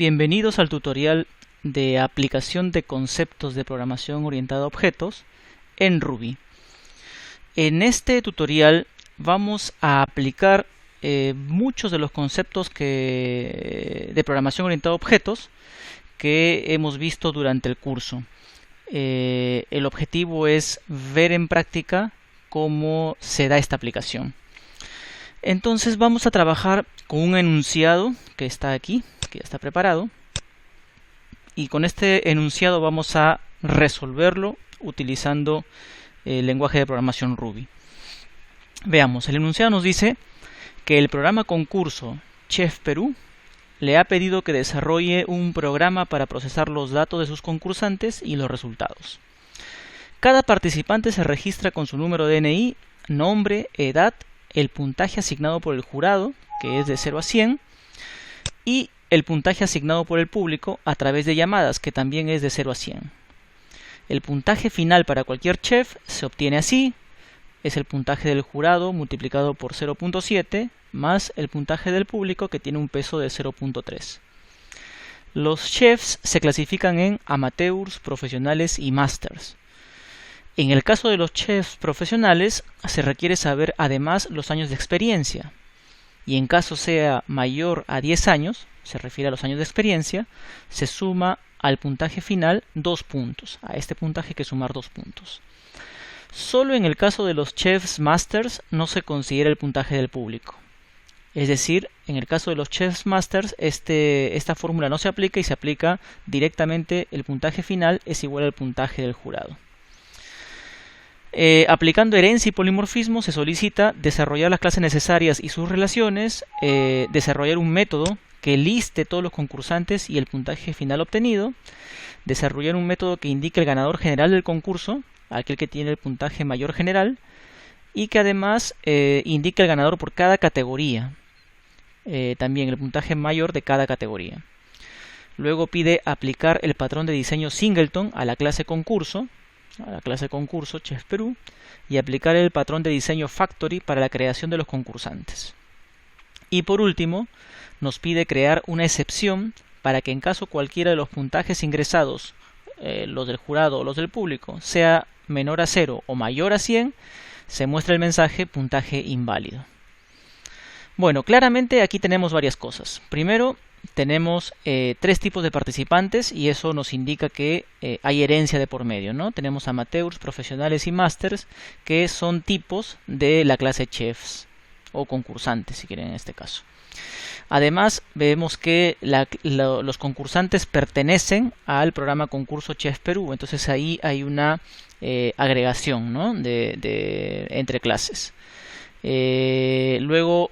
Bienvenidos al tutorial de aplicación de conceptos de programación orientada a objetos en Ruby. En este tutorial vamos a aplicar muchos de los conceptos de programación orientada a objetos que hemos visto durante el curso. El objetivo es ver en práctica cómo se da esta aplicación. Entonces vamos a trabajar con un enunciado que está aquí, que ya está preparado, y con este enunciado vamos a resolverlo utilizando el lenguaje de programación Ruby. Veamos, el enunciado nos dice que el programa concurso Chef Perú le ha pedido que desarrolle un programa para procesar los datos de sus concursantes y los resultados. Cada participante se registra con su número de DNI, nombre, edad, el puntaje asignado por el jurado, que es de 0 a 100, y el puntaje asignado por el público a través de llamadas, que también es de 0 a 100. El puntaje final para cualquier chef se obtiene así: es el puntaje del jurado multiplicado por 0.7 más el puntaje del público, que tiene un peso de 0.3. Los chefs se clasifican en amateurs, profesionales y masters. En el caso de los chefs profesionales se requiere saber además los años de experiencia, y en caso sea mayor a 10 años, se refiere a los años de experiencia, se suma al puntaje final 2 puntos. A este puntaje hay que sumar 2 puntos. Solo en el caso de los chefs masters no se considera el puntaje del público. Es decir, en el caso de los chefs masters esta fórmula no se aplica y se aplica directamente el puntaje final es igual al puntaje del jurado. Aplicando herencia y polimorfismo se solicita desarrollar las clases necesarias y sus relaciones, desarrollar un método que liste todos los concursantes y el puntaje final obtenido, desarrollar un método que indique el ganador general del concurso, aquel que tiene el puntaje mayor general, y que además indique el ganador por cada categoría, también el puntaje mayor de cada categoría. Luego pide aplicar el patrón de diseño Singleton a la clase concurso, Chef Perú, y aplicar el patrón de diseño Factory para la creación de los concursantes. Y por último, nos pide crear una excepción para que en caso cualquiera de los puntajes ingresados, los del jurado o los del público, sea menor a 0 o mayor a 100, se muestre el mensaje puntaje inválido. Bueno, claramente aquí tenemos varias cosas. Primero, tenemos 3 tipos de participantes y eso nos indica que hay herencia de por medio, ¿no? Tenemos amateurs, profesionales y masters, que son tipos de la clase chefs o concursantes, si quieren en este caso. Además, vemos que los concursantes pertenecen al programa concurso Chef Perú, entonces ahí hay una agregación, ¿no? entre clases. Luego,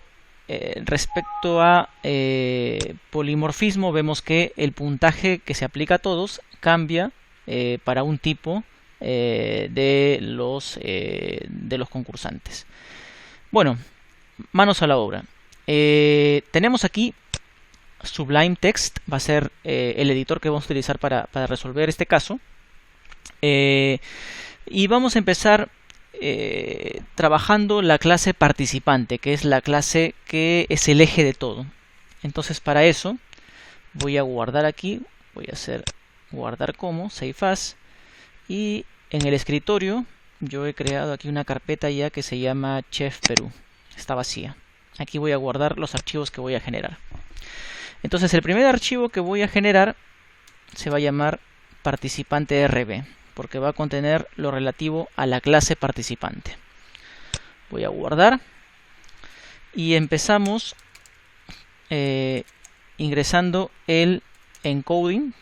respecto a polimorfismo, vemos que el puntaje que se aplica a todos cambia para un tipo de los concursantes. Bueno, manos a la obra. Tenemos aquí Sublime Text, va a ser el editor que vamos a utilizar para resolver este caso. Y vamos a empezar trabajando la clase participante, que es la clase que es el eje de todo. Entonces, para eso voy a guardar aquí, voy a hacer guardar como, save as, y en el escritorio yo he creado aquí una carpeta ya que se llama Chef Perú, está vacía. Aquí voy a guardar los archivos que voy a generar. Entonces, el primer archivo que voy a generar se va a llamar participante RB, porque va a contener lo relativo a la clase participante. Voy a guardar y empezamos ingresando el encoding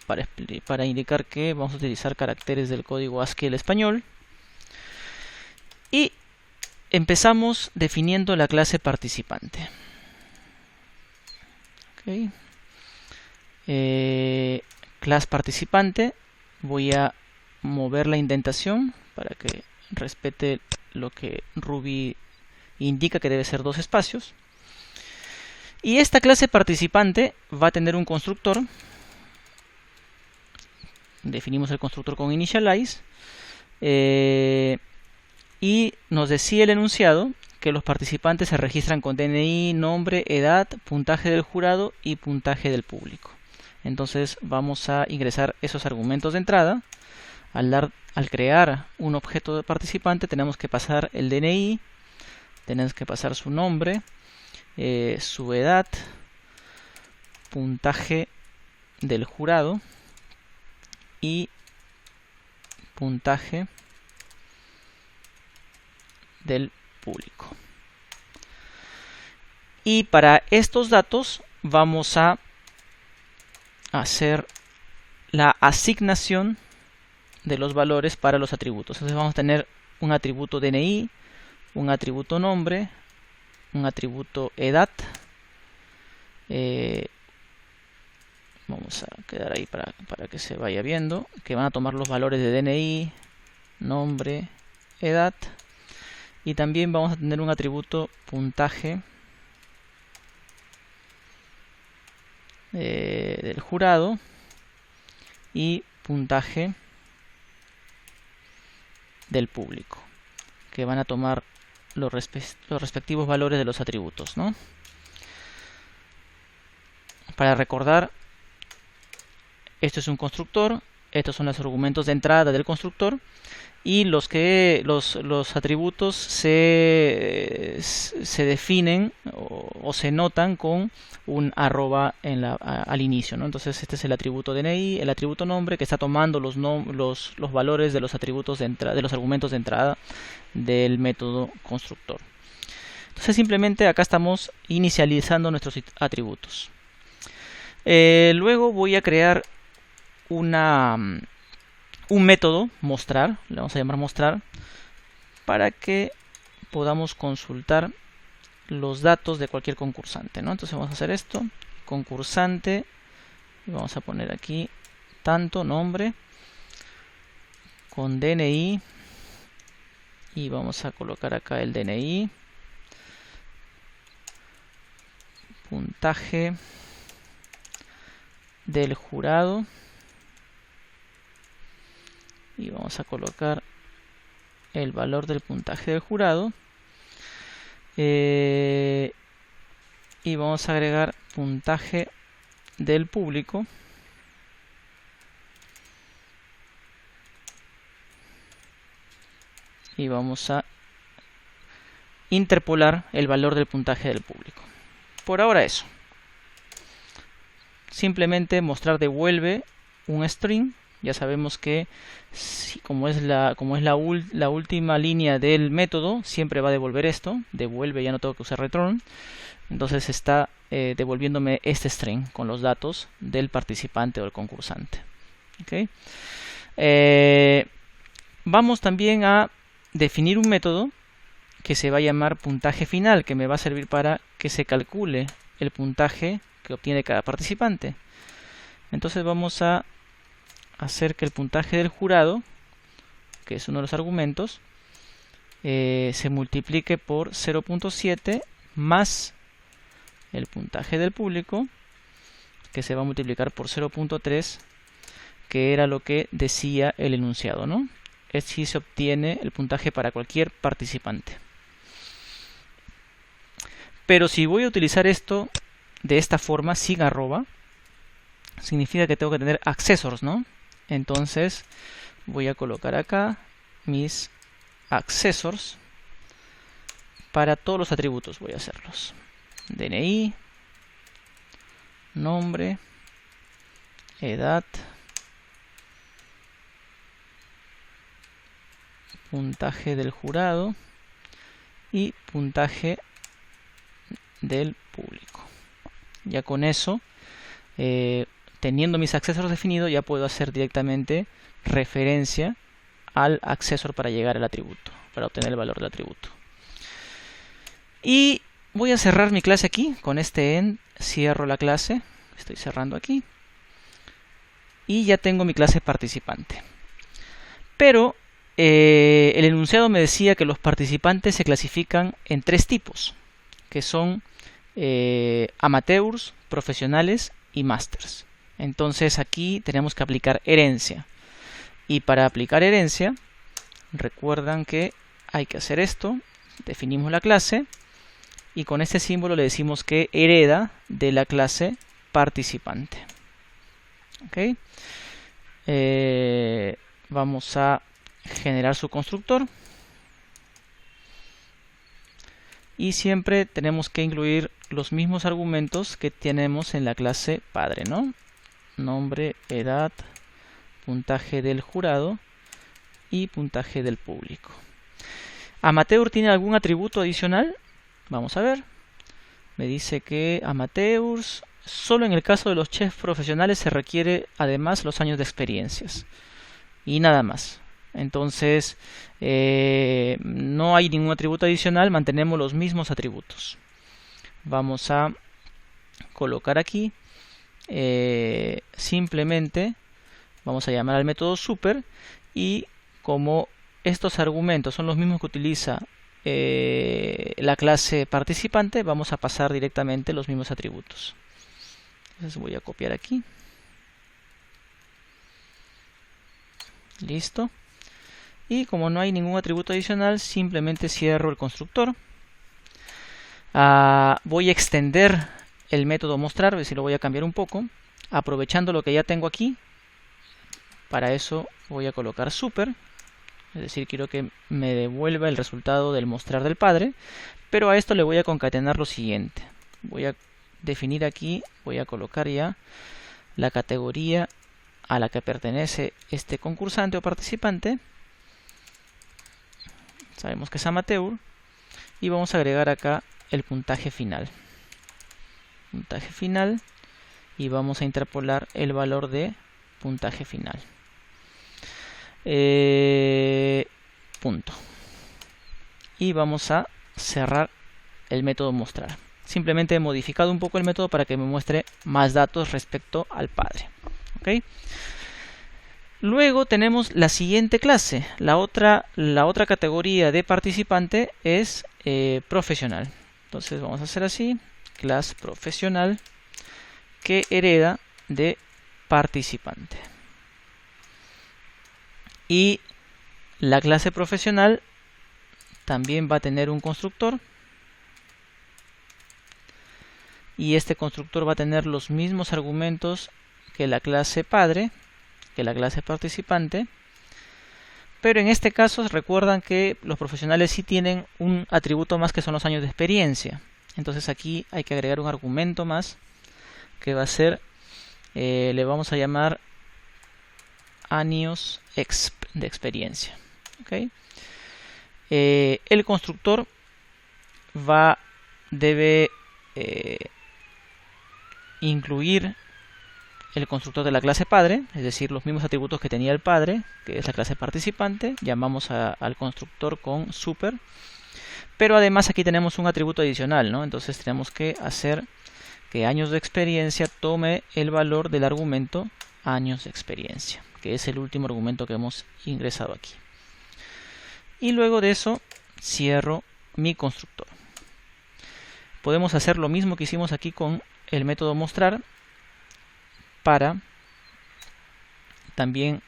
para indicar que vamos a utilizar caracteres del código ASCII el español, y empezamos definiendo la clase participante. Okay. Clase participante, voy a mover la indentación para que respete lo que Ruby indica que debe ser 2 espacios. Y esta clase participante va a tener un constructor. Definimos el constructor con initialize. Y nos decía el enunciado que los participantes se registran con DNI, nombre, edad, puntaje del jurado y puntaje del público. Entonces vamos a ingresar esos argumentos de entrada. Al crear un objeto de participante tenemos que pasar el DNI, tenemos que pasar su nombre, su edad, puntaje del jurado y puntaje del público. Y para estos datos vamos a hacer la asignación de los valores para los atributos. Entonces vamos a tener un atributo DNI, un atributo nombre, un atributo edad. Vamos a quedar ahí para que se vaya viendo, que van a tomar los valores de DNI, nombre, edad. Y también vamos a tener un atributo puntaje del jurado y puntaje del público, que van a tomar los respectivos valores de los atributos, ¿no? Para recordar, esto es un constructor, estos son los argumentos de entrada del constructor, y los atributos se definen o se notan con un arroba al inicio, ¿no? Entonces este es el atributo DNI, el atributo nombre, que está tomando los valores de los atributos de los argumentos de entrada del método constructor. Entonces simplemente acá estamos inicializando nuestros atributos. Luego voy a crear un método mostrar, le vamos a llamar mostrar, para que podamos consultar los datos de cualquier concursante, ¿no? Entonces vamos a hacer esto, concursante, y vamos a poner aquí tanto nombre con DNI, y vamos a colocar acá el DNI, puntaje del jurado, y vamos a colocar el valor del puntaje del jurado, y vamos a agregar puntaje del público, y vamos a interpolar el valor del puntaje del público. Por ahora eso. Simplemente mostrar devuelve un string. Ya sabemos que como es la última línea del método, siempre va a devolver esto. Devuelve, ya no tengo que usar return. Entonces está devolviéndome este string con los datos del participante o el concursante. ¿Okay? Vamos también a definir un método que se va a llamar puntaje final, que me va a servir para que se calcule el puntaje que obtiene cada participante. Entonces vamos a hacer que el puntaje del jurado, que es uno de los argumentos, se multiplique por 0.7 más el puntaje del público, que se va a multiplicar por 0.3, que era lo que decía el enunciado, ¿no? Es si se obtiene el puntaje para cualquier participante. Pero si voy a utilizar esto de esta forma, sin arroba, significa que tengo que tener accessors, ¿no? Entonces voy a colocar acá mis accessors para todos los atributos. Voy a hacerlos: DNI, nombre, edad, puntaje del jurado y puntaje del público. Ya con eso, teniendo mis accessors definidos, ya puedo hacer directamente referencia al accessor para llegar al atributo, para obtener el valor del atributo. Y voy a cerrar mi clase aquí, con este end cierro la clase, estoy cerrando aquí, y ya tengo mi clase participante. Pero el enunciado me decía que los participantes se clasifican en 3 tipos, que son amateurs, profesionales y masters. Entonces aquí tenemos que aplicar herencia. Y para aplicar herencia, recuerdan que hay que hacer esto. Definimos la clase y con este símbolo le decimos que hereda de la clase participante. ¿Ok? Vamos a generar su constructor. Y siempre tenemos que incluir los mismos argumentos que tenemos en la clase padre, ¿no? Nombre, edad, puntaje del jurado y puntaje del público. ¿Amateur tiene algún atributo adicional? Vamos a ver. Me dice que amateurs, solo en el caso de los chefs profesionales se requiere además los años de experiencias. Y nada más. Entonces, no hay ningún atributo adicional, mantenemos los mismos atributos. Vamos a colocar aquí, simplemente vamos a llamar al método super, y como estos argumentos son los mismos que utiliza la clase participante, vamos a pasar directamente los mismos atributos. Entonces voy a copiar aquí. Listo. Y como no hay ningún atributo adicional, simplemente cierro el constructor. Voy a extender el método mostrar, a ver si lo voy a cambiar un poco, aprovechando lo que ya tengo aquí. Para eso voy a colocar super, es decir, quiero que me devuelva el resultado del mostrar del padre, pero a esto le voy a concatenar lo siguiente. Voy a definir aquí, voy a colocar ya la categoría a la que pertenece este concursante o participante. Sabemos que es amateur, y vamos a agregar acá el puntaje final. Puntaje final, y vamos a interpolar el valor de puntaje final. Punto. Y vamos a cerrar el método mostrar. Simplemente he modificado un poco el método para que me muestre más datos respecto al padre. ¿Ok? Luego tenemos la siguiente clase. La otra categoría de participante es profesional. Entonces vamos a hacer así: clase profesional que hereda de participante. Y la clase profesional también va a tener un constructor, y este constructor va a tener los mismos argumentos que la clase padre, que la clase participante, pero en este caso recuerdan que los profesionales sí tienen un atributo más, que son los años de experiencia. Entonces aquí hay que agregar un argumento más, que va a ser, le vamos a llamar años de experiencia. ¿Okay? El constructor debe incluir el constructor de la clase padre, es decir, los mismos atributos que tenía el padre, que es la clase participante. Llamamos al constructor con super, pero además aquí tenemos un atributo adicional, ¿no? Entonces tenemos que hacer que años de experiencia tome el valor del argumento años de experiencia, que es el último argumento que hemos ingresado aquí. Y luego de eso cierro mi constructor. Podemos hacer lo mismo que hicimos aquí con el método mostrar, para también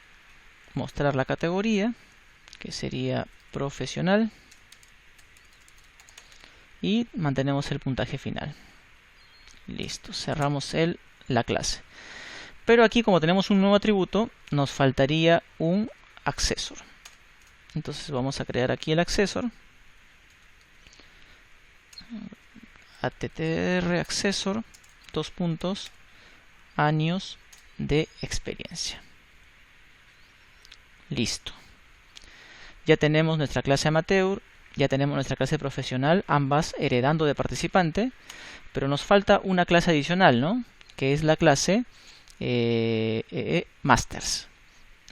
mostrar la categoría, que sería profesional, y mantenemos el puntaje final. Listo, cerramos la clase. Pero aquí, como tenemos un nuevo atributo, nos faltaría un accessor. Entonces vamos a crear aquí el accessor, attr accessor, años de experiencia. Listo. Ya tenemos nuestra clase amateur, ya tenemos nuestra clase profesional, ambas heredando de participante, pero nos falta una clase adicional, ¿no? Que es la clase masters.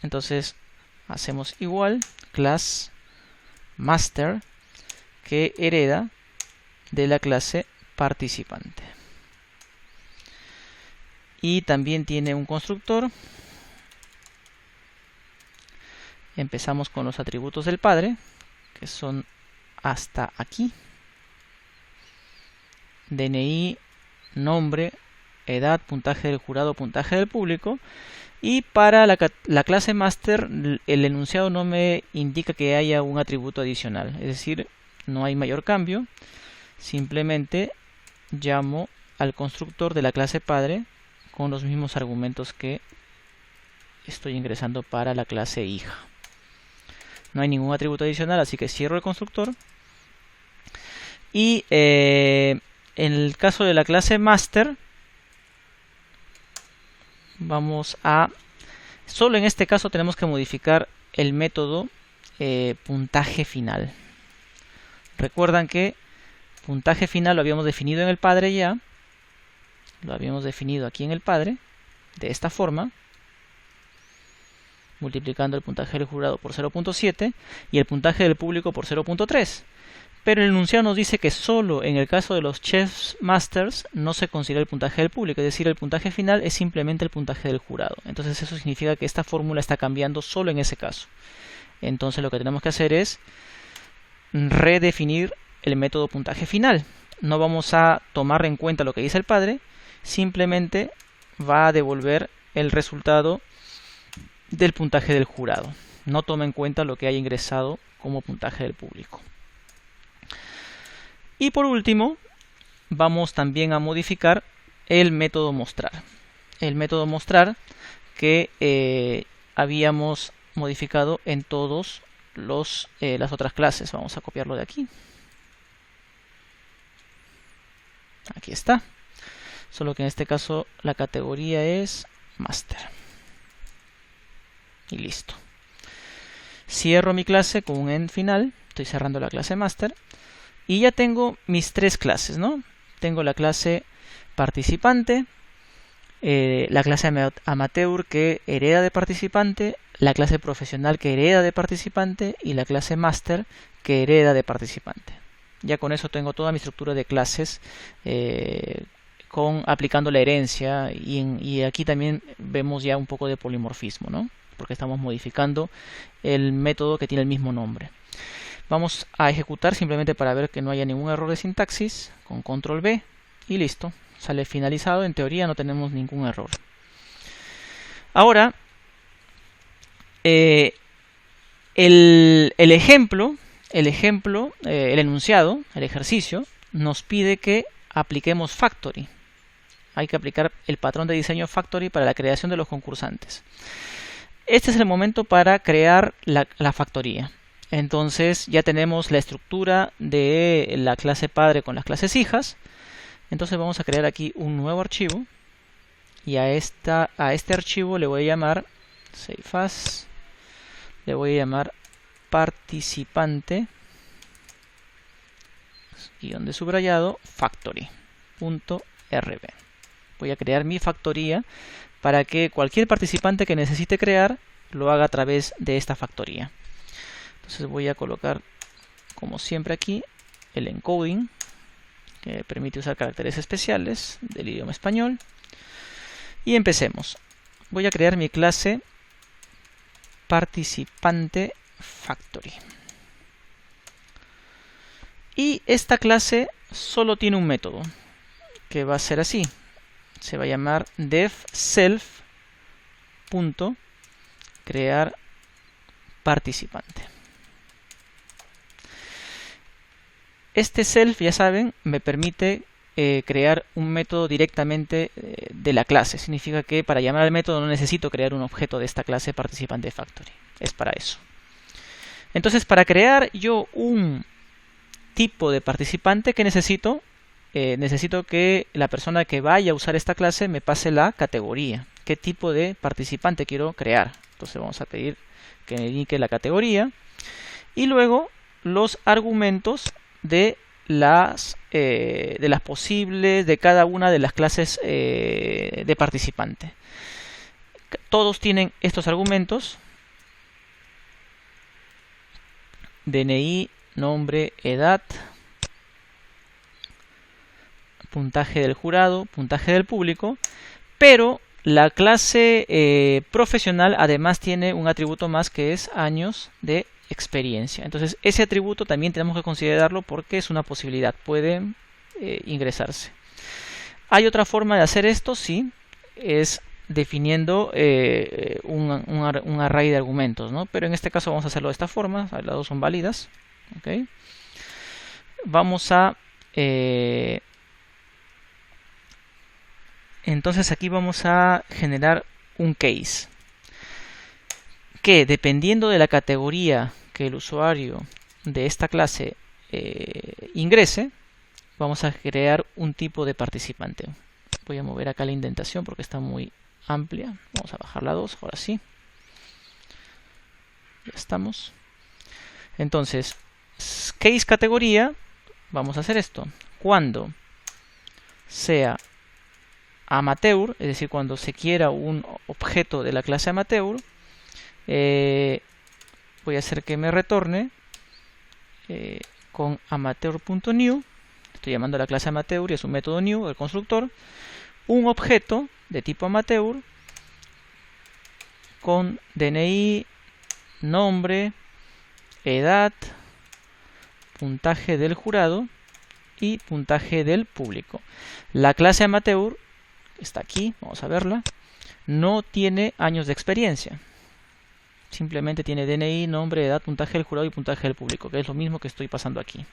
Entonces hacemos igual, class master, que hereda de la clase participante. Y también tiene un constructor. Empezamos con los atributos del padre, que son hasta aquí: DNI, nombre, edad, puntaje del jurado, puntaje del público. Y para la clase master, el enunciado no me indica que haya un atributo adicional, es decir, no hay mayor cambio. Simplemente llamo al constructor de la clase padre con los mismos argumentos que estoy ingresando para la clase hija. No hay ningún atributo adicional, así que cierro el constructor. Y en el caso de la clase master, solo en este caso tenemos que modificar el método puntaje final. Recuerdan que puntaje final lo habíamos definido en el padre ya. Lo habíamos definido aquí en el padre, de esta forma, multiplicando el puntaje del jurado por 0.7 y el puntaje del público por 0.3. Pero el enunciado nos dice que solo en el caso de los chess masters no se considera el puntaje del público, es decir, el puntaje final es simplemente el puntaje del jurado. Entonces eso significa que esta fórmula está cambiando solo en ese caso. Entonces lo que tenemos que hacer es redefinir el método puntaje final. No vamos a tomar en cuenta lo que dice el padre, simplemente va a devolver el resultado del puntaje del jurado. No toma en cuenta lo que haya ingresado como puntaje del público. Y por último, vamos también a modificar el método mostrar. El método mostrar que habíamos modificado en todas las otras clases. Vamos a copiarlo de aquí. Aquí está. Solo que en este caso la categoría es master. Y listo. Cierro mi clase con un end final. Estoy cerrando la clase master. Y ya tengo mis tres clases, ¿no? Tengo la clase participante, la clase amateur que hereda de participante, la clase profesional que hereda de participante y la clase master que hereda de participante. Ya con eso tengo toda mi estructura de clases aplicando la herencia y aquí también vemos ya un poco de polimorfismo, ¿no? Porque estamos modificando el método que tiene el mismo nombre. Vamos a ejecutar simplemente para ver que no haya ningún error de sintaxis con control B y listo, sale finalizado. En teoría no tenemos ningún error. Ahora el enunciado, el ejercicio nos pide que apliquemos factory. Hay que aplicar el patrón de diseño factory para la creación de los concursantes. Este es el momento para crear la factoría. Entonces ya tenemos la estructura de la clase padre con las clases hijas. Entonces vamos a crear aquí un nuevo archivo. Y a este archivo le voy a llamar save as, le voy a llamar participante guión de subrayado factory.rb. Voy a crear mi factoría para que cualquier participante que necesite crear lo haga a través de esta factoría. Entonces voy a colocar, como siempre aquí, el encoding, que permite usar caracteres especiales del idioma español. Y empecemos. Voy a crear mi clase participante factory. Y esta clase solo tiene un método, que va a ser así. Se va a llamar defself.crear participante. Este self, ya saben, me permite crear un método directamente de la clase. Significa que para llamar al método no necesito crear un objeto de esta clase participante factory. Es para eso. Entonces, para crear yo un tipo de participante, ¿qué necesito? Necesito que la persona que vaya a usar esta clase me pase la categoría. ¿Qué tipo de participante quiero crear? Entonces vamos a pedir que me indique la categoría. Y luego los argumentos de las posibles de cada una de las clases de participante. Todos tienen estos argumentos: DNI, nombre, edad, puntaje del jurado, puntaje del público, pero la clase profesional además tiene un atributo más que es años de experiencia. Entonces ese atributo también tenemos que considerarlo porque es una posibilidad, puede ingresarse. ¿Hay otra forma de hacer esto? Sí, es definiendo un array de argumentos, ¿no? Pero en este caso vamos a hacerlo de esta forma, las dos son válidas. ¿Okay? Vamos a entonces aquí vamos a generar un case. que dependiendo de la categoría que el usuario de esta clase ingrese, vamos a crear un tipo de participante. Voy a mover acá la indentación porque está muy amplia. Vamos a bajarla a 2, ahora sí. Ya estamos. Entonces, case categoría, vamos a hacer esto. Cuando sea amateur, es decir, cuando se quiera un objeto de la clase amateur, voy a hacer que me retorne con amateur.new. Estoy llamando a la clase amateur y es un método new del constructor, un objeto de tipo amateur con DNI, nombre, edad, puntaje del jurado y puntaje del público. La clase amateur está aquí, vamos a verla, no tiene años de experiencia. Simplemente tiene DNI, nombre, edad, puntaje del jurado y puntaje del público, que es lo mismo que estoy pasando aquí.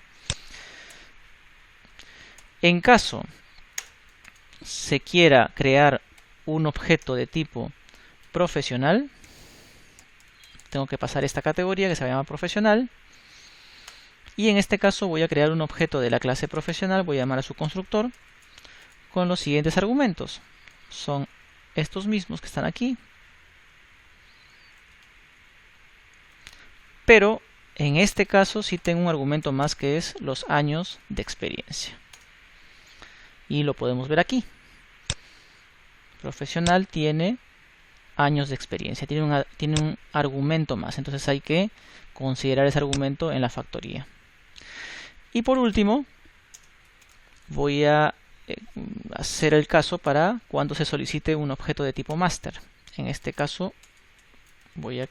En caso se quiera crear un objeto de tipo profesional, tengo que pasar esta categoría que se llama profesional. Y en este caso voy a crear un objeto de la clase profesional, voy a llamar a su constructor con los siguientes argumentos. Son estos mismos que están aquí. Pero en este caso sí tengo un argumento más que es los años de experiencia. Y lo podemos ver aquí. Profesional tiene años de experiencia, tiene un argumento más. Entonces hay que considerar ese argumento en la factoría. Y por último, voy a hacer el caso para cuando se solicite un objeto de tipo master. En este caso voy a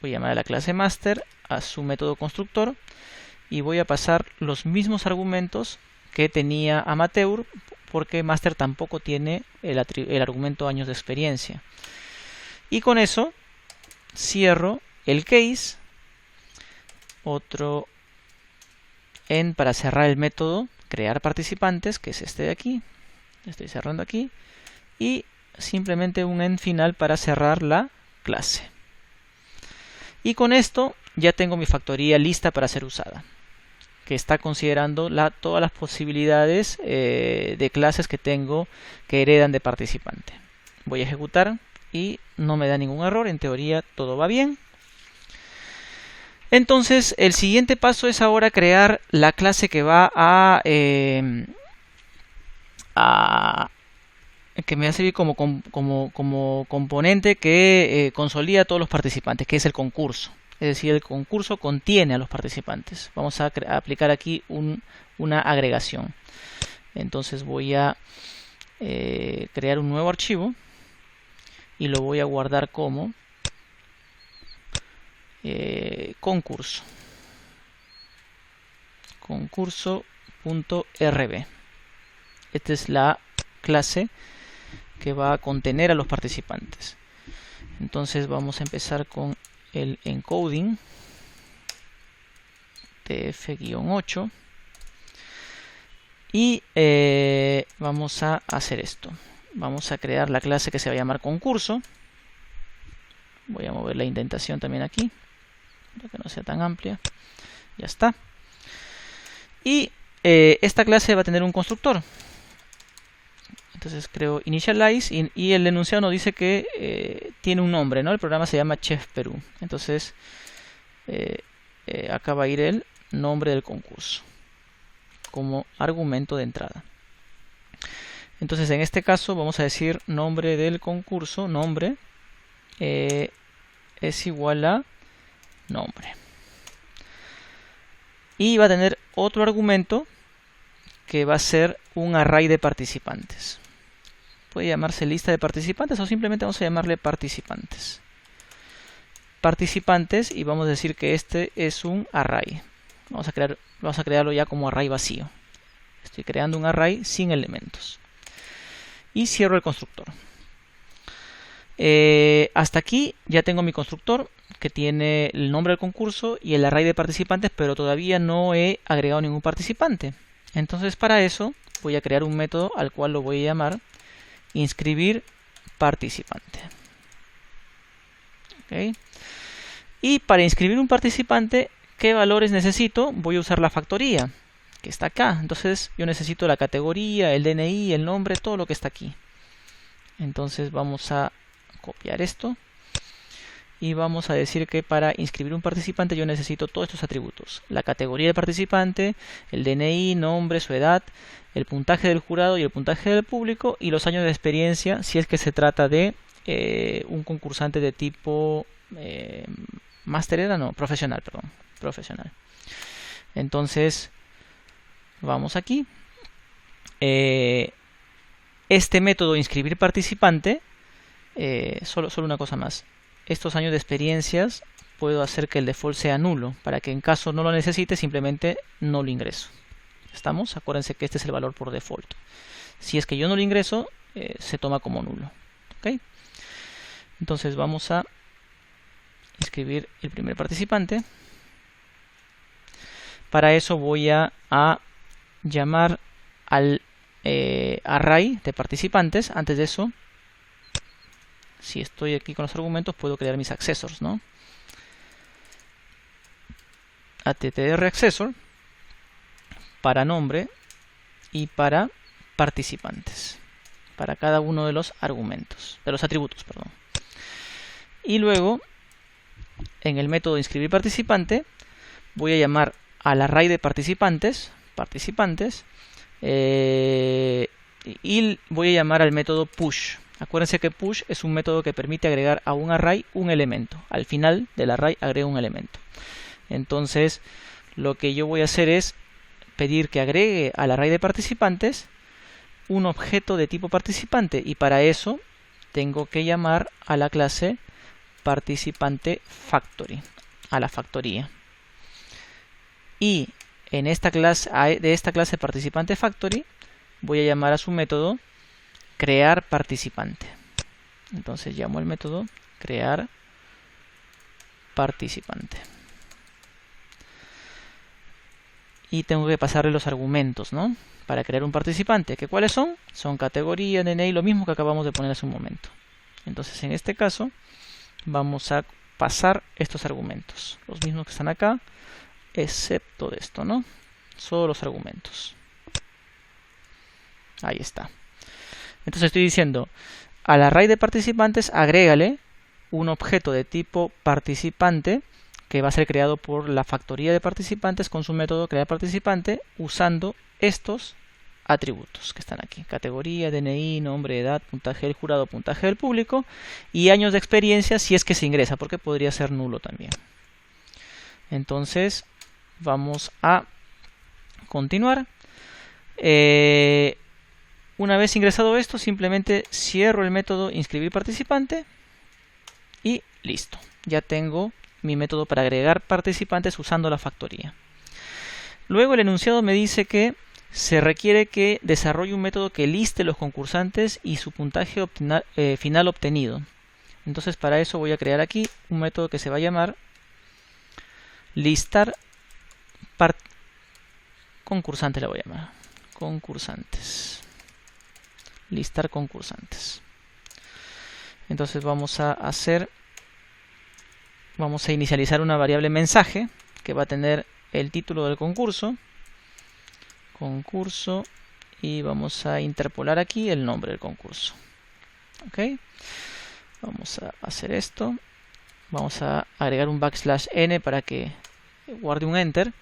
llamar a la clase master, a su método constructor, y voy a pasar los mismos argumentos que tenía amateur, porque master tampoco tiene el argumento años de experiencia. Y con eso cierro el case. Otro end para cerrar el método crear participantes, que es este de aquí. Estoy cerrando aquí. Y simplemente un end final para cerrar la clase. Y con esto ya tengo mi factoría lista para ser usada, que está considerando todas las posibilidades de clases que tengo que heredan de participante. Voy a ejecutar y no me da ningún error, en teoría todo va bien. Entonces el siguiente paso es ahora crear la clase que va que me va a servir como componente que consolida a todos los participantes, que es el concurso. Es decir, el concurso contiene a los participantes. Vamos a aplicar aquí una agregación. Entonces voy a crear un nuevo archivo y lo voy a guardar como concurso. Concurso.rb. Esta es la clase que va a contener a los participantes. Entonces vamos a empezar con el encoding tf-8 y vamos a hacer esto. Vamos a crear la clase que se va a llamar concurso. Voy a mover la indentación también aquí para que no sea tan amplia. Ya está. Y esta clase va a tener un constructor. Entonces creo initialize y el enunciado nos dice que tiene un nombre, ¿no? El programa se llama Chef Perú. Entonces acá va a ir el nombre del concurso como argumento de entrada. Entonces en este caso vamos a decir nombre del concurso, nombre es igual a nombre. Y va a tener otro argumento que va a ser un array de participantes. Puede llamarse lista de participantes o simplemente vamos a llamarle participantes. Participantes, y vamos a decir que este es un array. Vamos a crearlo ya como array vacío. Estoy creando un array sin elementos. Y cierro el constructor. Hasta aquí ya tengo mi constructor que tiene el nombre del concurso y el array de participantes, pero todavía no he agregado ningún participante. Entonces para eso voy a crear un método al cual lo voy a llamar inscribir participante. ¿Okay? Y para inscribir un participante, ¿qué valores necesito? Voy a usar la factoría, que está acá. Entonces yo necesito la categoría, el DNI, el nombre, todo lo que está aquí. Entonces vamos a copiar esto. Y vamos a decir que para inscribir un participante yo necesito todos estos atributos. La categoría del participante, el DNI, nombre, su edad, el puntaje del jurado y el puntaje del público y los años de experiencia si es que se trata de un concursante de tipo máster, era no, profesional, perdón, profesional. Entonces vamos aquí. Este método inscribir participante, solo una cosa más. Estos años de experiencias puedo hacer que el default sea nulo, para que en caso no lo necesite simplemente no lo ingreso. ¿Estamos? Acuérdense que este es el valor por default. Si es que yo no lo ingreso, se toma como nulo. ¿Okay? Entonces vamos a inscribir el primer participante. Para eso voy a llamar al array de participantes. Antes de eso, si estoy aquí con los argumentos, puedo crear mis accessors, ¿no? attr accessor para nombre y para participantes, para cada uno de los argumentos, de los atributos, perdón. Y luego, en el método inscribir participante, voy a llamar al array de participantes, y voy a llamar al método push. Acuérdense que push es un método que permite agregar a un array un elemento. Al final del array agrego un elemento. Entonces, lo que yo voy a hacer es pedir que agregue al array de participantes un objeto de tipo participante. Y para eso tengo que llamar a la clase participante factory, a la factoría. Y en esta clase, de esta clase participante factory, voy a llamar a su método crear participante. Entonces llamo el método crear participante. Y tengo que pasarle los argumentos, ¿no? Para crear un participante. ¿Que cuáles son? Son categoría, DNI, lo mismo que acabamos de poner hace un momento. Entonces en este caso vamos a pasar estos argumentos. Los mismos que están acá, excepto de esto, ¿no? Solo los argumentos. Ahí está. Entonces estoy diciendo, al array de participantes agrégale un objeto de tipo participante que va a ser creado por la factoría de participantes con su método crear participante usando estos atributos que están aquí. Categoría, DNI, nombre, edad, puntaje del jurado, puntaje del público y años de experiencia si es que se ingresa, porque podría ser nulo también. Entonces vamos a continuar. Una vez ingresado esto, simplemente cierro el método inscribir participante y listo. Ya tengo mi método para agregar participantes usando la factoría. Luego el enunciado me dice que se requiere que desarrolle un método que liste los concursantes y su puntaje final obtenido. Entonces para eso voy a crear aquí un método que se va a llamar listar concursantes, le voy a llamar concursantes. Listar concursantes. Entonces vamos a inicializar una variable mensaje que va a tener el título del concurso, y vamos a interpolar aquí el nombre del concurso. Ok, vamos a hacer esto. Vamos a agregar un \n para que guarde un enter.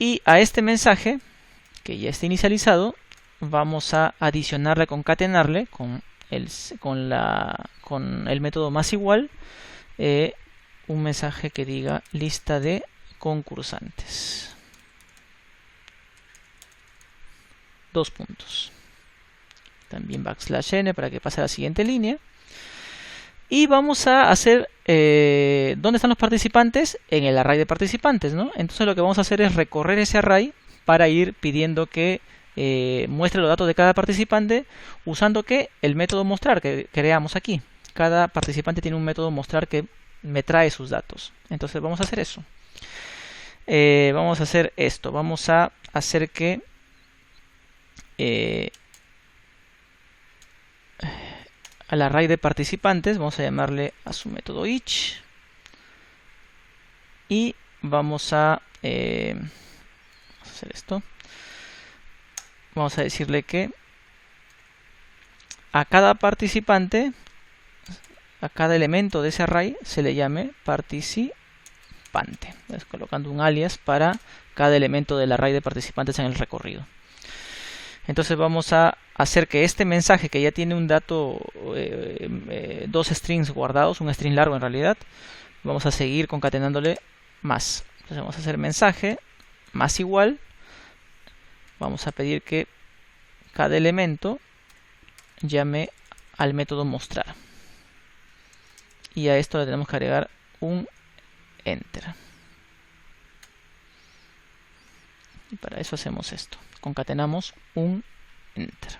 Y a este mensaje que ya está inicializado vamos a adicionarle, concatenarle con el método más igual un mensaje que diga lista de concursantes. 2 puntos. También \n para que pase a la siguiente línea. Y vamos a hacer ¿dónde están los participantes? En el array de participantes, ¿no? Entonces lo que vamos a hacer es recorrer ese array para ir pidiendo que muestre los datos de cada participante usando el método mostrar que creamos aquí. Cada participante tiene un método mostrar que me trae sus datos. Entonces vamos a hacer eso. Vamos a hacer esto. Vamos a hacer que al array de participantes, vamos a llamarle a su método each y vamos a hacer esto. Vamos a decirle que a cada participante, a cada elemento de ese array se le llame participante. Es colocando un alias para cada elemento del array de participantes en el recorrido. Entonces vamos a hacer que este mensaje, que ya tiene un dato, dos strings guardados, un string largo en realidad, vamos a seguir concatenándole más. Entonces vamos a hacer mensaje más igual. Vamos a pedir que cada elemento llame al método mostrar. Y a esto le tenemos que agregar un enter. Y para eso hacemos esto. Concatenamos un enter.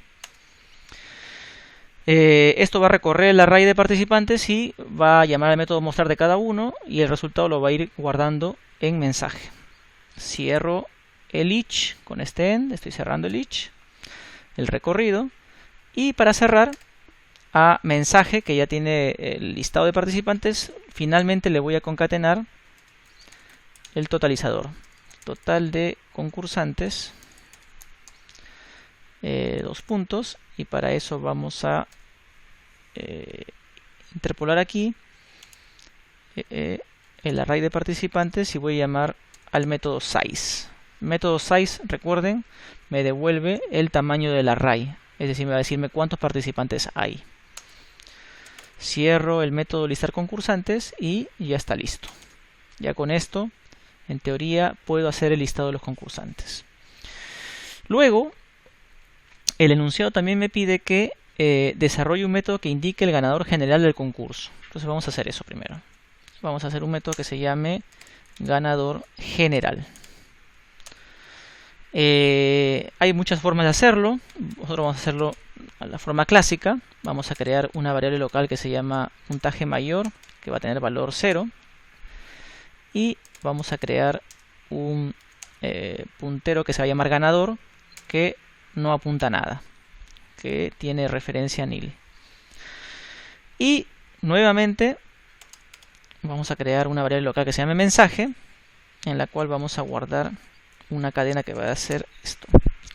Esto va a recorrer el array de participantes y va a llamar al método mostrar de cada uno y el resultado lo va a ir guardando en mensaje. Cierro el each con este end, estoy cerrando el each, el recorrido, y para cerrar a mensaje, que ya tiene el listado de participantes, finalmente le voy a concatenar el totalizador. Total de concursantes, dos puntos, y para eso vamos a interpolar aquí el array de participantes y voy a llamar al método size. Método size, recuerden, me devuelve el tamaño del array, es decir, me va a decirme cuántos participantes hay. Cierro el método listar concursantes y ya está listo. Ya con esto, en teoría, puedo hacer el listado de los concursantes. Luego, el enunciado también me pide que desarrolle un método que indique el ganador general del concurso. Entonces vamos a hacer eso primero. Vamos a hacer un método que se llame ganador general. Hay muchas formas de hacerlo. Nosotros vamos a hacerlo a la forma clásica. Vamos a crear una variable local que se llama puntaje mayor, que va a tener valor 0. Y vamos a crear un puntero que se va a llamar ganador, que no apunta a nada, que tiene referencia nil. Y nuevamente vamos a crear una variable local que se llame mensaje, en la cual vamos a guardar una cadena que va a ser esto: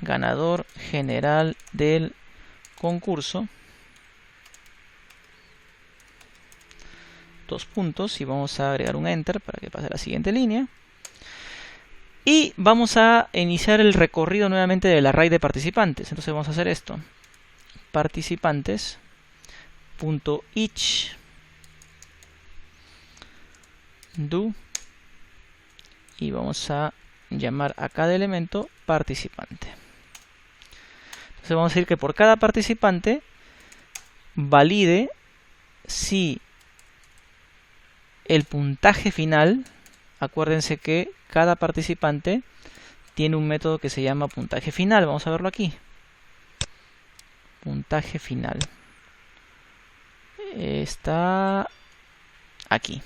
ganador general del concurso, dos puntos, y vamos a agregar un enter para que pase a la siguiente línea. Y vamos a iniciar el recorrido nuevamente del array de participantes. Entonces vamos a hacer esto: participantes.each do, y vamos a llamar a cada elemento participante. Entonces vamos a decir que por cada participante valide si el puntaje final, acuérdense que cada participante tiene un método que se llama puntaje final. Vamos a verlo aquí. Puntaje final. Está aquí.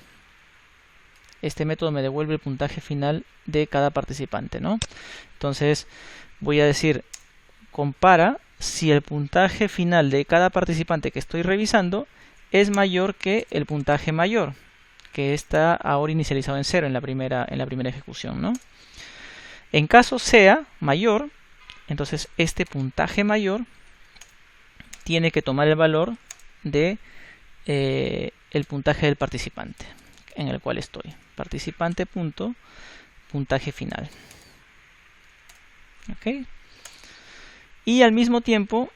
Este método me devuelve el puntaje final de cada participante, ¿no? Entonces voy a decir, compara si el puntaje final de cada participante que estoy revisando es mayor que el puntaje mayor, que está ahora inicializado en 0 en la primera ejecución, ¿no? En caso sea mayor, entonces este puntaje mayor tiene que tomar el valor de el puntaje del participante en el cual estoy. Participante.puntaje final. ¿Ok? Y al mismo tiempo,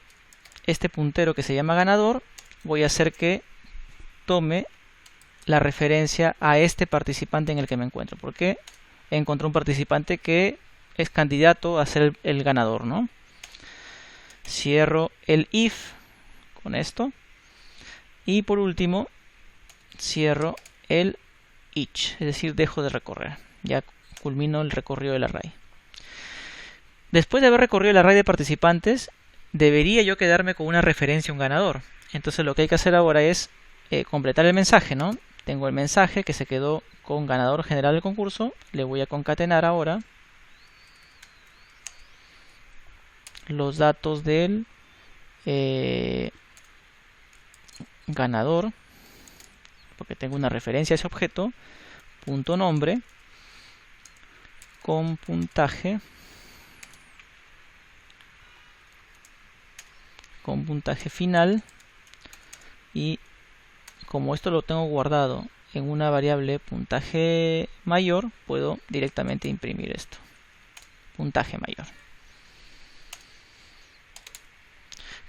este puntero que se llama ganador, voy a hacer que tome la referencia a este participante en el que me encuentro, porque encontré un participante que es candidato a ser el ganador, ¿no? Cierro el if con esto y por último cierro el each, es decir, dejo de recorrer. Ya culmino el recorrido del array. Después de haber recorrido el array de participantes, debería yo quedarme con una referencia a un ganador. Entonces lo que hay que hacer ahora es completar el mensaje, ¿no? Tengo el mensaje que se quedó con ganador general del concurso. Le voy a concatenar ahora los datos del ganador, porque tengo una referencia a ese objeto, punto nombre, con puntaje final, y como esto lo tengo guardado en una variable puntaje mayor, puedo directamente imprimir esto, puntaje mayor.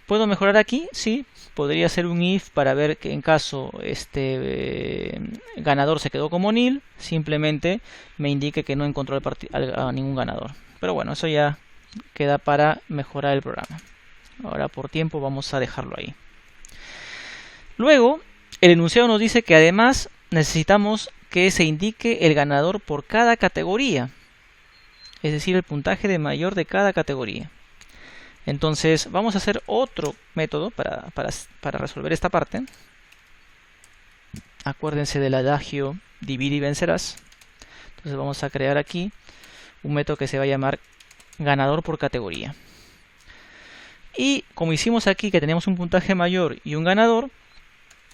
¿Puedo mejorar aquí? Sí, podría hacer un if para ver que en caso este ganador se quedó como nil, simplemente me indique que no encontró a ningún ganador. Pero bueno, eso ya queda para mejorar el programa. Ahora por tiempo vamos a dejarlo ahí. Luego, el enunciado nos dice que además necesitamos que se indique el ganador por cada categoría, es decir, el puntaje de mayor de cada categoría. Entonces vamos a hacer otro método para resolver esta parte. Acuérdense del adagio divide y vencerás. Entonces vamos a crear aquí un método que se va a llamar ganador por categoría. Y como hicimos aquí que teníamos un puntaje mayor y un ganador,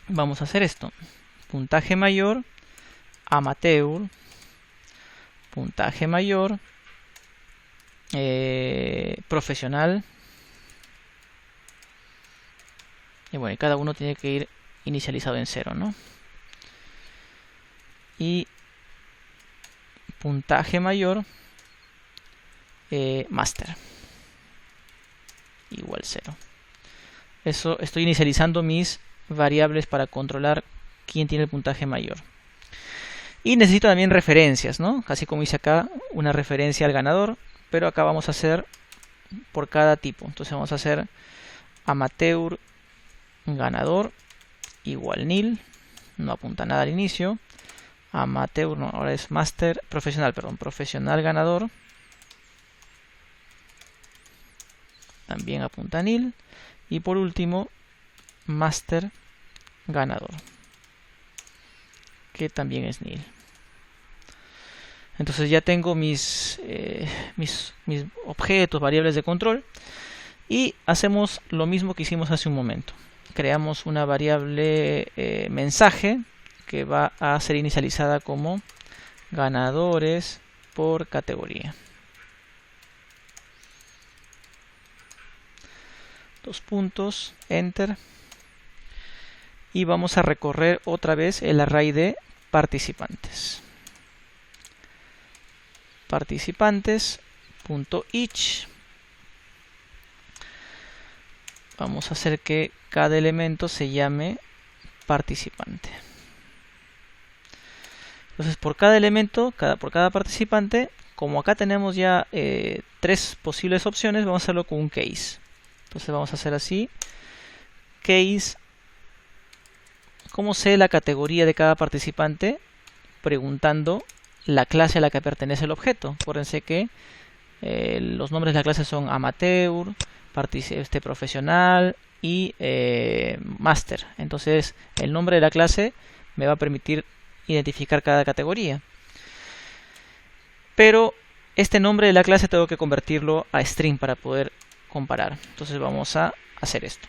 vamos a hacer esto. Puntaje mayor, amateur, puntaje mayor, profesional. Y bueno, cada uno tiene que ir inicializado en 0, ¿no? Y puntaje mayor, máster, igual 0. Eso, estoy inicializando mis variables para controlar quién tiene el puntaje mayor. Y necesito también referencias, ¿no? Así como hice acá, una referencia al ganador, pero acá vamos a hacer por cada tipo. Entonces vamos a hacer amateur ganador igual nil, no apunta nada al inicio. Amateur, no, ahora es master, profesional, perdón, profesional ganador, también apunta nil. Y por último, master ganador, que también es nil. Entonces ya tengo mis objetos, variables de control, y hacemos lo mismo que hicimos hace un momento. Creamos una variable mensaje que va a ser inicializada como ganadores por categoría. Dos puntos, enter. Y vamos a recorrer otra vez el array de participantes. Participantes.each. Vamos a hacer que cada elemento se llame participante. Entonces por cada elemento, por cada participante, como acá tenemos ya 3 posibles opciones, vamos a hacerlo con un case. Entonces vamos a hacer así, case, ¿cómo sé la categoría de cada participante? Preguntando la clase a la que pertenece el objeto. Acuérdense que los nombres de la clase son amateur, profesional y master. Entonces el nombre de la clase me va a permitir identificar cada categoría. Pero este nombre de la clase tengo que convertirlo a string para poder comparar. Entonces vamos a hacer esto.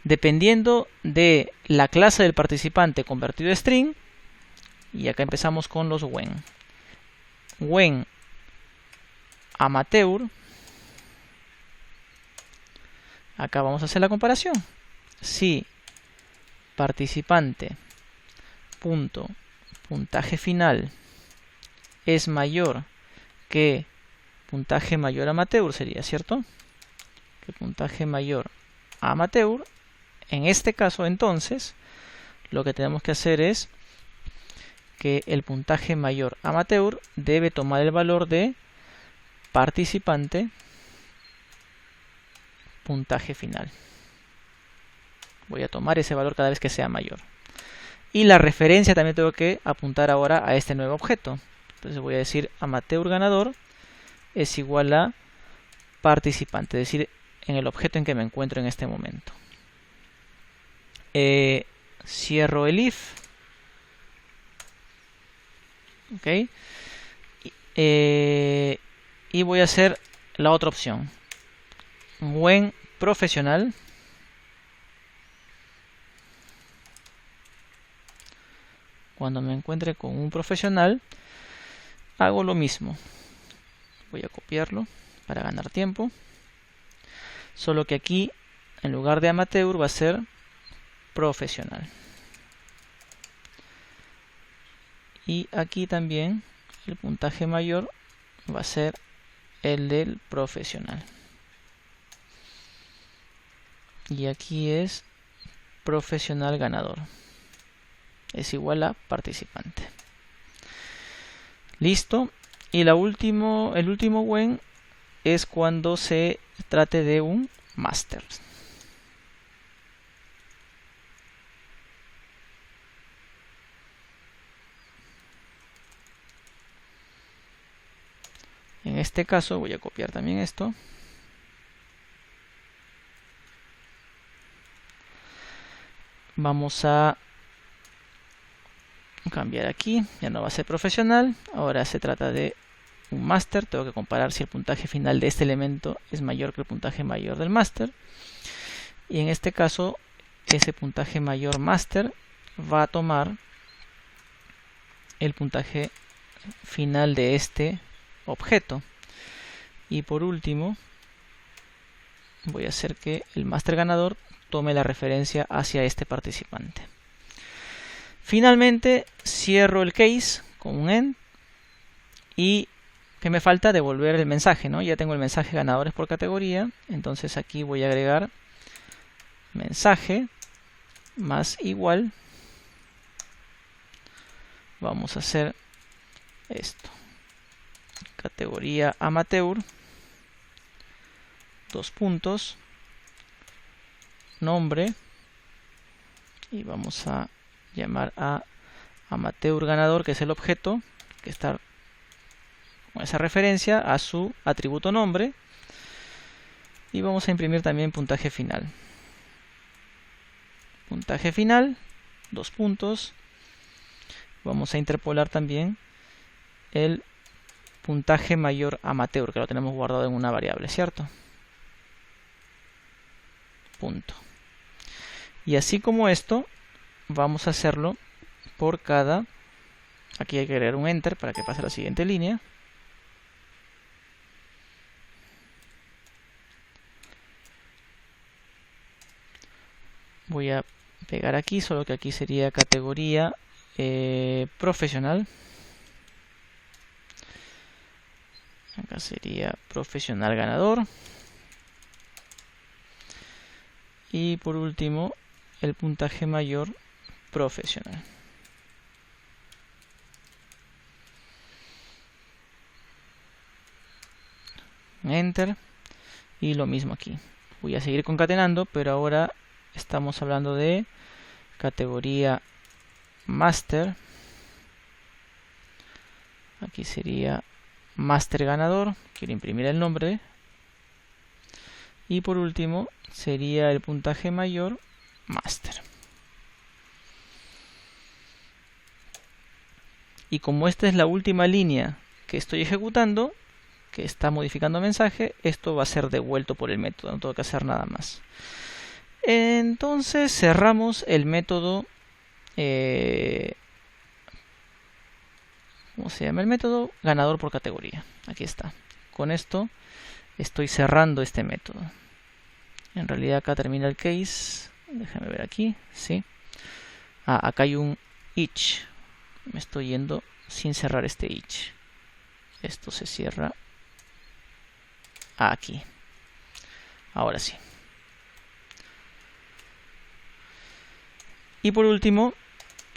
Dependiendo de la clase del participante convertido a string, y acá empezamos con los when amateur, acá vamos a hacer la comparación. Si participante punto puntaje final es mayor que puntaje mayor amateur, sería, ¿cierto? Que puntaje mayor a amateur. En este caso, entonces, lo que tenemos que hacer es que el puntaje mayor amateur debe tomar el valor de participante puntaje final. Voy a tomar ese valor cada vez que sea mayor. Y la referencia también tengo que apuntar ahora a este nuevo objeto. Entonces voy a decir amateur ganador es igual a participante, es decir, en el objeto en que me encuentro en este momento. Cierro el if. Ok. Y voy a hacer la otra opción. When profesional cuando me encuentre con un profesional, hago lo mismo. Voy a copiarlo para ganar tiempo. Solo que aquí, en lugar de amateur, va a ser profesional. Y aquí también el puntaje mayor va a ser el del profesional. Y aquí es profesional ganador. Es igual a participante. Listo. Y el último when es cuando se trate de un máster. En este caso voy a copiar también esto. Vamos a cambiar aquí, ya no va a ser profesional, ahora se trata de un máster. Tengo que comparar si el puntaje final de este elemento es mayor que el puntaje mayor del máster. Y en este caso, ese puntaje mayor máster va a tomar el puntaje final de este objeto. Y por último, voy a hacer que el máster ganador tome la referencia hacia este participante. Finalmente, cierro el case con un end. Y que me falta devolver el mensaje, ¿no? Ya tengo el mensaje ganadores por categoría. Entonces aquí voy a agregar mensaje más igual. Vamos a hacer esto. Categoría amateur. 2 puntos. Nombre. Y vamos a llamar a amateur ganador, que es el objeto que está con esa referencia a su atributo nombre. Y vamos a imprimir también puntaje final. Puntaje final, 2 puntos. Vamos a interpolar también el puntaje mayor amateur, que lo tenemos guardado en una variable, ¿cierto? Punto. Y así como esto, vamos a hacerlo por cada... Aquí hay que agregar un enter para que pase a la siguiente línea. Voy a pegar aquí, solo que aquí sería categoría profesional. Acá sería profesional ganador. Y por último, el puntaje mayor profesional. Enter. Y lo mismo aquí. Voy a seguir concatenando, pero ahora estamos hablando de categoría máster. Aquí sería máster ganador. Quiero imprimir el nombre. Y por último sería el puntaje mayor máster. Y como esta es la última línea que estoy ejecutando, que está modificando mensaje, esto va a ser devuelto por el método, no tengo que hacer nada más. Entonces cerramos el método, ¿cómo se llama? El método ganador por categoría. Aquí está. Con esto estoy cerrando este método. En realidad acá termina el case. Déjame ver aquí. Sí. Acá hay un each. Me estoy yendo sin cerrar este each. Esto se cierra aquí. Ahora sí. Y por último,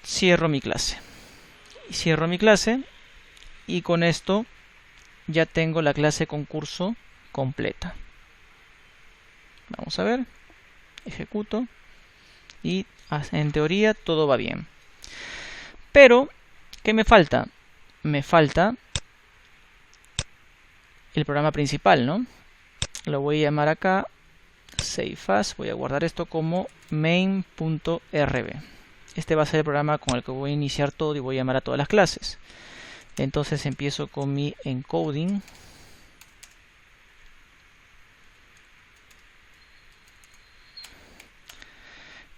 cierro mi clase. Cierro mi clase y con esto ya tengo la clase concurso completa. Vamos a ver. Ejecuto. Y en teoría todo va bien. Pero, ¿qué me falta? Me falta el programa principal, ¿no? Lo voy a llamar acá save as. Voy a guardar esto como main.rb. Este va a ser el programa con el que voy a iniciar todo y voy a llamar a todas las clases. Entonces empiezo con mi encoding.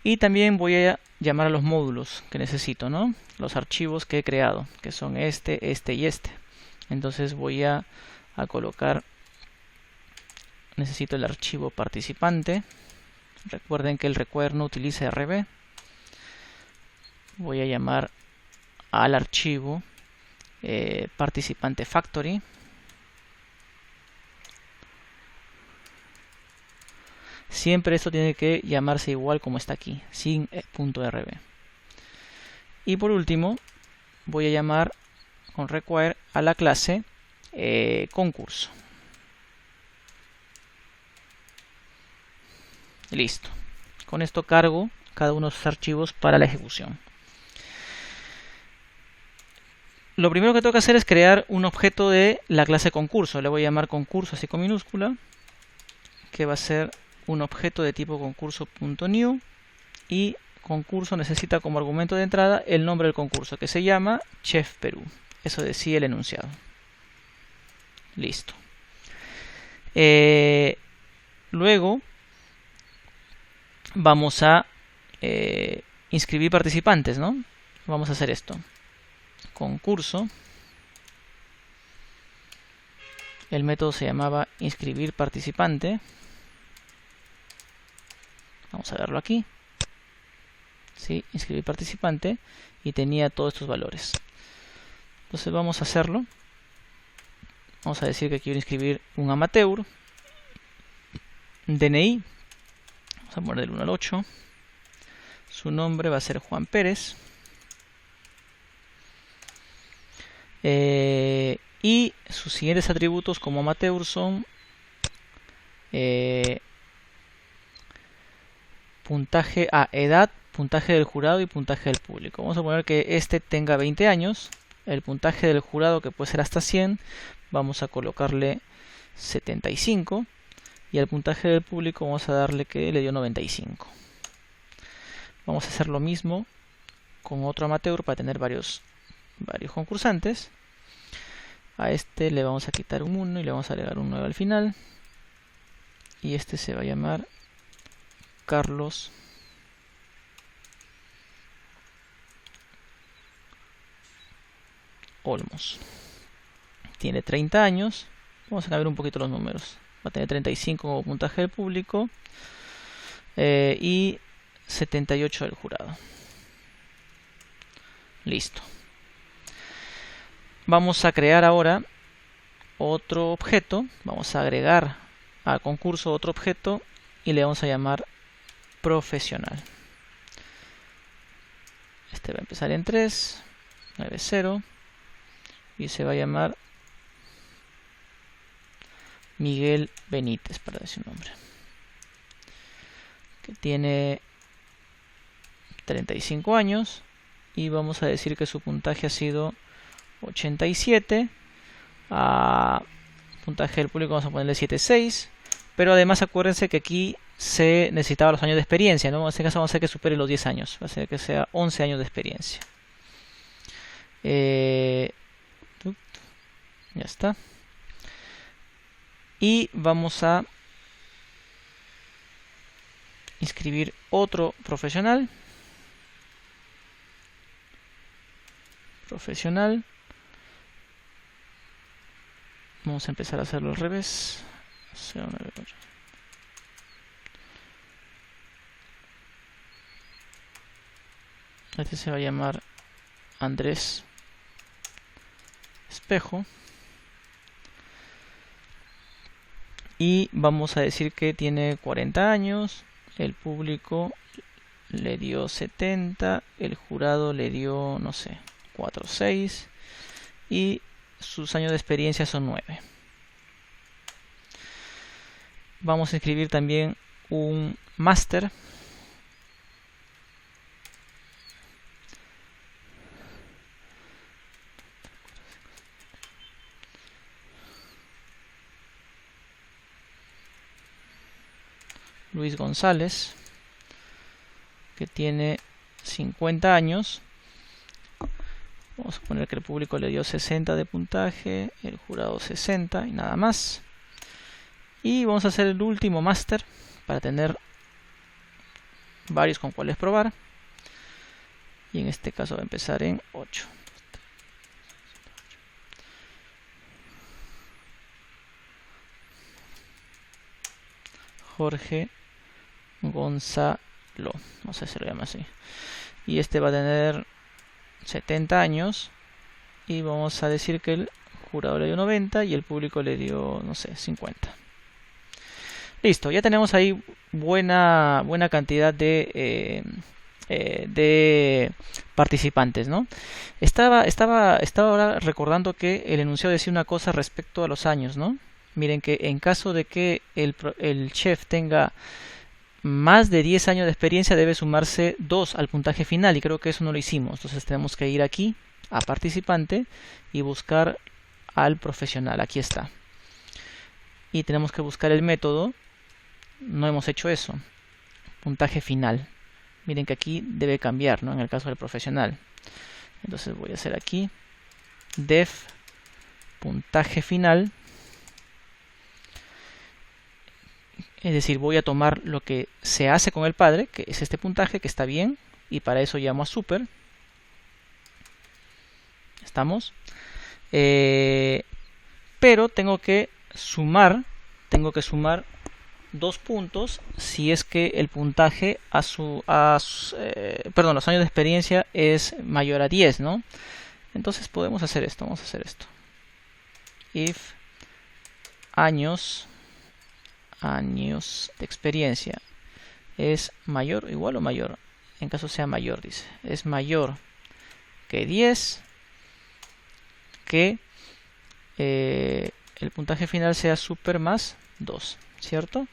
Y también voy a llamar a los módulos que necesito, ¿no? Los archivos que he creado, que son este y este. Entonces voy a colocar, necesito el archivo participante. Recuerden que el require no utiliza RB. Voy a llamar al archivo participante factory. Siempre esto tiene que llamarse igual como está aquí, sin .rb. Y por último, voy a llamar con require a la clase concurso. Listo. Con esto cargo cada uno de los archivos para la ejecución. Lo primero que tengo que hacer es crear un objeto de la clase concurso. Le voy a llamar concurso así con minúscula, que va a ser un objeto de tipo concurso.new, y concurso necesita como argumento de entrada el nombre del concurso, que se llama Chef Perú. Eso decía el enunciado. Listo. Luego vamos a inscribir participantes, ¿no? Vamos a hacer esto. Concurso. El método se llamaba inscribir participante. Vamos a verlo aquí. Sí, inscribir participante. Y tenía todos estos valores. Entonces vamos a hacerlo. Vamos a decir que quiero inscribir un amateur. DNI. Vamos a poner del 1 al 8. Su nombre va a ser Juan Pérez. Y sus siguientes atributos como amateur son puntaje a edad, puntaje del jurado y puntaje del público. Vamos a poner que este tenga 20 años. El puntaje del jurado, que puede ser hasta 100, vamos a colocarle 75. Y al puntaje del público vamos a darle que le dio 95. Vamos a hacer lo mismo con otro amateur para tener varios concursantes. A este le vamos a quitar un 1 y le vamos a agregar un 9 al final. Y este se va a llamar Carlos Olmos. Tiene 30 años. Vamos a cambiar un poquito los números. Va a tener 35 como puntaje del público y 78 del jurado. Listo. Vamos a crear ahora otro objeto. Vamos a agregar al concurso otro objeto y le vamos a llamar profesional. Este va a empezar en 3, 9, 0 y se va a llamar Miguel Benítez, para decir un nombre, que tiene 35 años y vamos a decir que su puntaje ha sido 87. A puntaje del público vamos a ponerle 7.6, pero además acuérdense que aquí se necesitaba los años de experiencia, ¿no? En este caso vamos a hacer que supere los 10 años, va a ser que sea 11 años de experiencia. Ya está. Y vamos a inscribir otro profesional. Vamos a empezar a hacerlo al revés. Este se va a llamar Andrés Espejo. Y vamos a decir que tiene 40 años. El público le dio 70. El jurado le dio, no sé, 4 o 6. Y sus años de experiencia son 9. Vamos a inscribir también un máster. Luis González, que tiene 50 años. Vamos a poner que el público le dio 60 de puntaje, el jurado 60 y nada más. Y vamos a hacer el último máster para tener varios con cuáles probar. Y en este caso va a empezar en 8. Jorge Gonzalo, no sé si se lo llama así. Y este va a tener 70 años. Y vamos a decir que el jurado le dio 90 y el público le dio, no sé, 50. Listo, ya tenemos ahí buena cantidad de participantes, ¿no? Estaba ahora recordando que el enunciado decía una cosa respecto a los años, ¿no? Miren que en caso de que el chef tenga más de 10 años de experiencia debe sumarse 2 al puntaje final y creo que eso no lo hicimos. Entonces tenemos que ir aquí a participante y buscar al profesional. Aquí está. Y tenemos que buscar el método. No hemos hecho eso. Puntaje final. Miren que aquí debe cambiar, ¿no? En el caso del profesional. Entonces voy a hacer aquí def puntaje final. Es decir, voy a tomar lo que se hace con el padre, que es este puntaje, que está bien, y para eso llamo a super. Estamos. Pero tengo que sumar 2 puntos si es que el puntaje perdón, los años de experiencia es mayor a 10, ¿no? Entonces podemos hacer esto, vamos a hacer esto. If años de experiencia es mayor o igual o mayor, en caso sea mayor, dice, es mayor que 10, que el puntaje final sea super más 2, ¿cierto?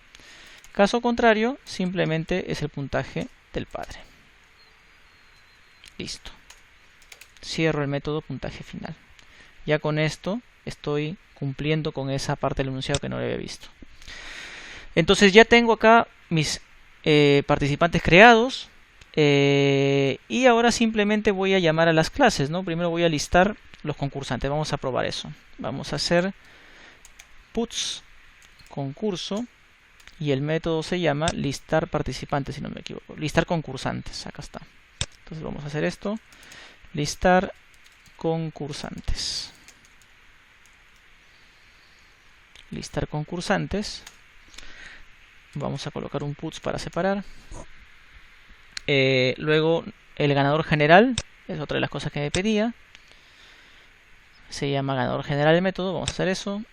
Caso contrario, simplemente es el puntaje del padre. Listo. Cierro el método puntaje final. Ya con esto estoy cumpliendo con esa parte del enunciado que no lo había visto. Entonces ya tengo acá mis participantes creados. Y ahora simplemente voy a llamar a las clases, ¿no? Primero voy a listar los concursantes. Vamos a probar eso. Vamos a hacer puts concurso y el método se llama listar participantes, si no me equivoco. Listar concursantes. Acá está. Entonces vamos a hacer esto. Listar concursantes. Listar concursantes. Vamos a colocar un puts para separar. Luego el ganador general es otra de las cosas que me pedía. Se llama ganador general el método. Vamos a hacer eso.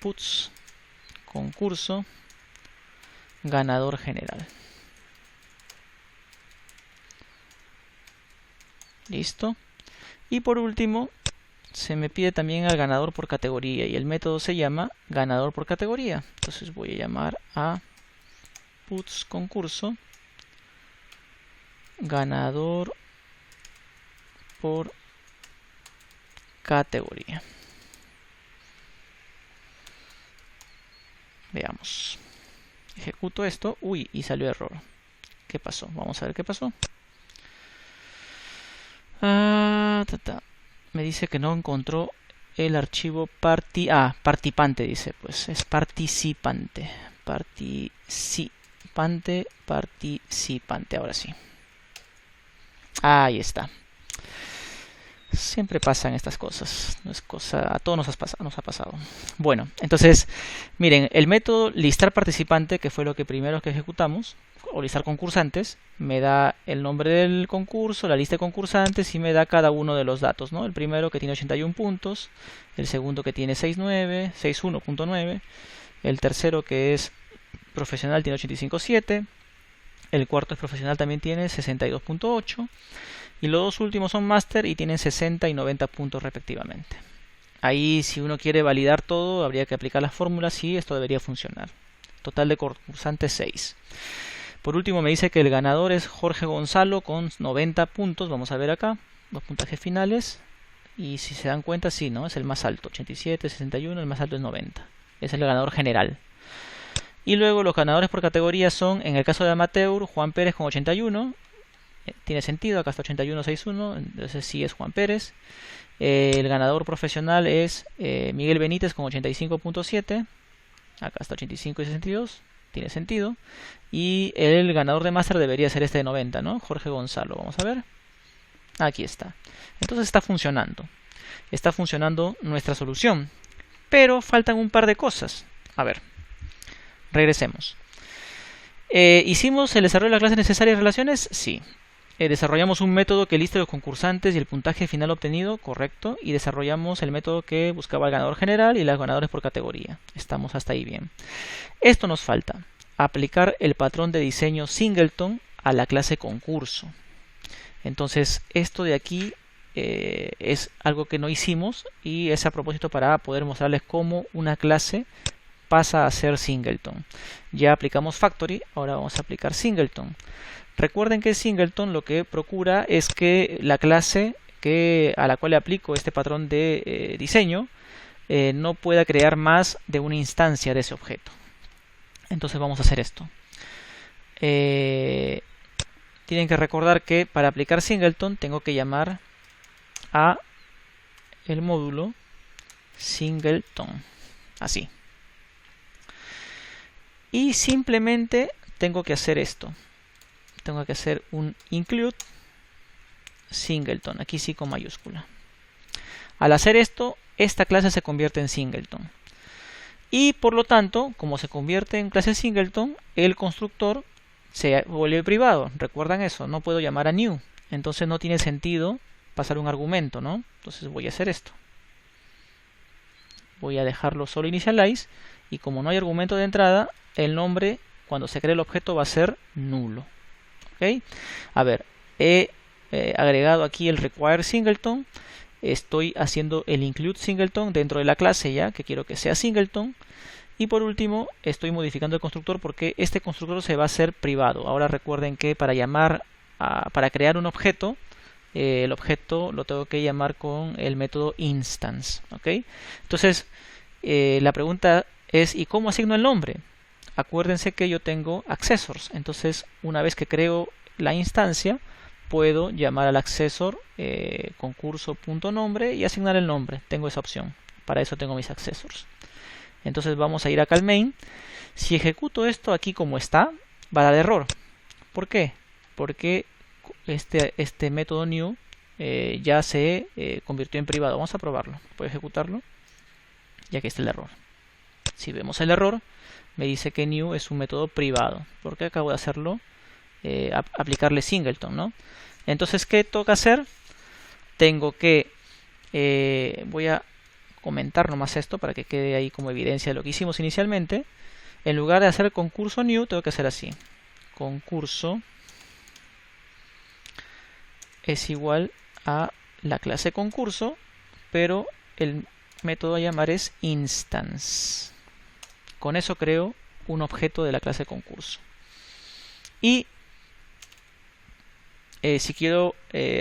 Puts concurso ganador general. Listo. Y por último se me pide también al ganador por categoría y el método se llama ganador por categoría. Entonces voy a llamar a puts concurso ganador por categoría. Veamos. Ejecuto esto. Uy, y salió error. ¿Qué pasó? Vamos a ver qué pasó. Me dice que no encontró el archivo participante, dice. Pues es participante. Participante. Ahora sí. Ahí está. Siempre pasan estas cosas. No es cosa, a todos nos ha pasado. Bueno, entonces, miren, el método listar participante, que fue lo que primero que ejecutamos, o listar concursantes, me da el nombre del concurso, la lista de concursantes y me da cada uno de los datos, ¿no? El primero que tiene 81 puntos, el segundo que tiene 61.9, el tercero que es profesional tiene 85.7, el cuarto es profesional también tiene 62.8 y los dos últimos son máster y tienen 60 y 90 puntos respectivamente. Ahí si uno quiere validar todo habría que aplicar las fórmulas y esto debería funcionar. Total de concursantes 6. Por último me dice que el ganador es Jorge Gonzalo con 90 puntos. Vamos a ver acá los puntajes finales. Y si se dan cuenta, sí, ¿no? Es el más alto, 87, 61, el más alto es 90. Es el ganador general. Y luego los ganadores por categoría son, en el caso de amateur, Juan Pérez con 81. Tiene sentido, acá está 81.61, entonces sí es Juan Pérez. El ganador profesional es Miguel Benítez con 85.7. Acá está 85 y 62. tiene sentido. Y el ganador de máster debería ser este de 90, ¿no? Jorge Gonzalo, vamos a ver. Aquí está. Entonces está funcionando. Está funcionando nuestra solución. Pero faltan un par de cosas. A ver, regresemos. ¿Hicimos el desarrollo de las clases necesarias y relaciones? Sí. Desarrollamos un método que liste los concursantes y el puntaje final obtenido, correcto. Y desarrollamos el método que buscaba el ganador general y los ganadores por categoría. Estamos hasta ahí bien. Esto nos falta. Aplicar el patrón de diseño Singleton a la clase concurso. Entonces, esto de aquí es algo que no hicimos y es a propósito para poder mostrarles cómo una clase pasa a ser Singleton. Ya aplicamos Factory, ahora vamos a aplicar Singleton. Recuerden que Singleton lo que procura es que la clase a la cual le aplico este patrón de diseño no pueda crear más de una instancia de ese objeto. Entonces vamos a hacer esto. Tienen que recordar que para aplicar Singleton tengo que llamar a el módulo Singleton. Así. Y simplemente tengo que hacer esto. Tengo que hacer un include Singleton. Aquí sí con mayúscula. Al hacer esto, esta clase se convierte en Singleton. Y por lo tanto, como se convierte en clase Singleton, el constructor se vuelve privado. ¿Recuerdan eso? No puedo llamar a new. Entonces no tiene sentido pasar un argumento, ¿no? Entonces voy a hacer esto. Voy a dejarlo solo initialize. Y como no hay argumento de entrada, el nombre, cuando se cree el objeto, va a ser nulo. ¿Ok? A ver, he agregado aquí el require singleton. Estoy haciendo el include singleton dentro de la clase ya, que quiero que sea singleton. Y por último, estoy modificando el constructor porque este constructor se va a hacer privado. Ahora recuerden que para crear un objeto, el objeto lo tengo que llamar con el método instance. ¿Ok? Entonces, la pregunta es, ¿y cómo asigno el nombre? Acuérdense que yo tengo accessors. Entonces, una vez que creo la instancia, puedo llamar al accessor concurso.nombre y asignar el nombre. Tengo esa opción. Para eso tengo mis accessors. Entonces vamos a ir acá al main. Si ejecuto esto aquí como está, va a dar error. ¿Por qué? Porque este método new ya se convirtió en privado. Vamos a probarlo. Puedo ejecutarlo. Y aquí está el error. Si vemos el error, me dice que new es un método privado. Porque acabo de hacerlo, aplicarle singleton, ¿no? Entonces, ¿qué toca hacer? Tengo que... voy a comentar nomás esto para que quede ahí como evidencia de lo que hicimos inicialmente. En lugar de hacer concurso new, tengo que hacer así. Concurso es igual a la clase concurso, pero el método a llamar es instance. Con eso creo un objeto de la clase concurso. Y si quiero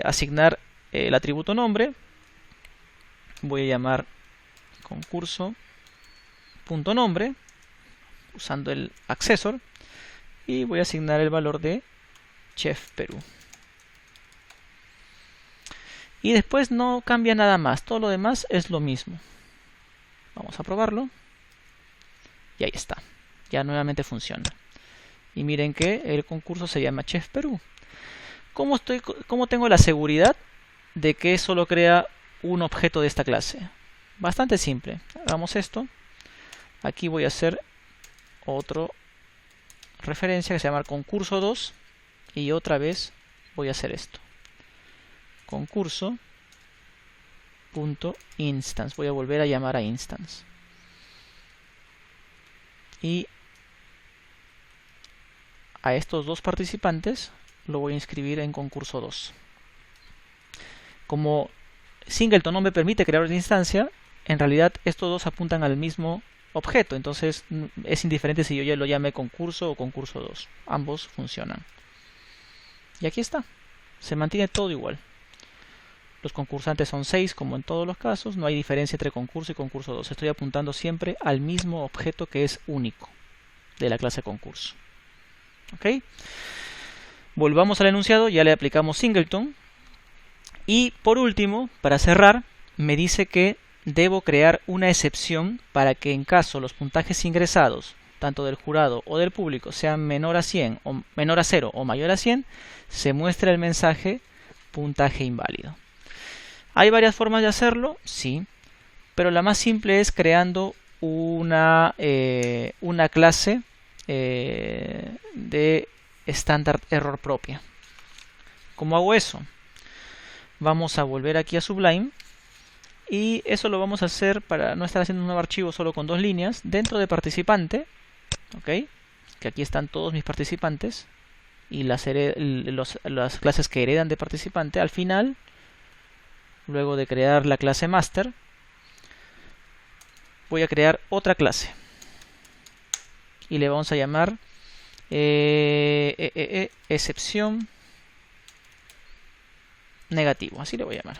asignar el atributo nombre, voy a llamar concurso.nombre usando el accessor y voy a asignar el valor de Chef Perú. Y después no cambia nada más, todo lo demás es lo mismo. Vamos a probarlo. Y ahí está, ya nuevamente funciona. Y miren que el concurso se llama Chef Perú. ¿Cómo tengo la seguridad de que solo crea un objeto de esta clase? Bastante simple. Hagamos esto. Aquí voy a hacer otra referencia que se llama concurso 2 y otra vez voy a hacer esto. Concurso.instance. Voy a volver a llamar a instance. Y a estos dos participantes lo voy a inscribir en concurso 2. Como singleton no me permite crear una instancia, en realidad estos dos apuntan al mismo objeto, entonces es indiferente si yo ya lo llame concurso o concurso 2. Ambos funcionan. Y aquí está. Se mantiene todo igual. Los concursantes son 6 como en todos los casos. No hay diferencia entre concurso y concurso 2. Estoy apuntando siempre al mismo objeto que es único de la clase concurso. ¿Ok? Volvamos al enunciado. Ya le aplicamos singleton. Y por último, para cerrar, me dice que debo crear una excepción para que en caso los puntajes ingresados tanto del jurado o del público, sea menor a 100 o menor a 0 o mayor a 100, se muestra el mensaje puntaje inválido. ¿Hay varias formas de hacerlo? Sí, pero la más simple es creando una clase de standard error propia. ¿Cómo hago eso? Vamos a volver aquí a Sublime y eso lo vamos a hacer para no estar haciendo un nuevo archivo solo con 2 líneas. Dentro de participante, ¿ok? Que aquí están todos mis participantes y las clases que heredan de participante. Al final, luego de crear la clase master, voy a crear otra clase y le vamos a llamar excepción negativo, así le voy a llamar.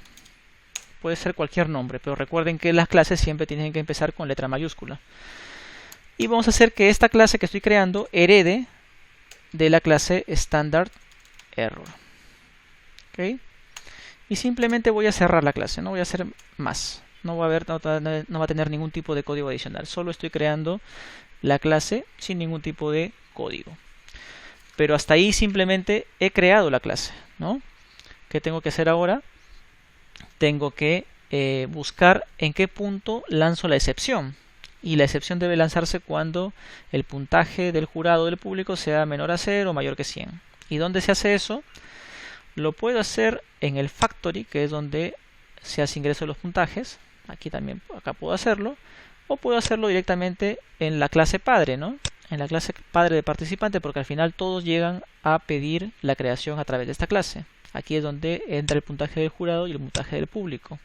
Puede ser cualquier nombre, pero recuerden que las clases siempre tienen que empezar con letra mayúscula. Y vamos a hacer que esta clase que estoy creando herede de la clase standard error. ¿Okay? Y simplemente voy a cerrar la clase, no voy a hacer más. No va a tener ningún tipo de código adicional. Solo estoy creando la clase sin ningún tipo de código. Pero hasta ahí simplemente he creado la clase, ¿no? ¿Qué tengo que hacer ahora? Tengo que buscar en qué punto lanzo la excepción. Y la excepción debe lanzarse cuando el puntaje del jurado del público sea menor a 0 o mayor que 100. ¿Y dónde se hace eso? Lo puedo hacer en el factory, que es donde se hace ingreso de los puntajes. Aquí también, acá puedo hacerlo. O puedo hacerlo directamente en la clase padre, ¿no? En la clase padre de participante, porque al final todos llegan a pedir la creación a través de esta clase. Aquí es donde entra el puntaje del jurado y el puntaje del público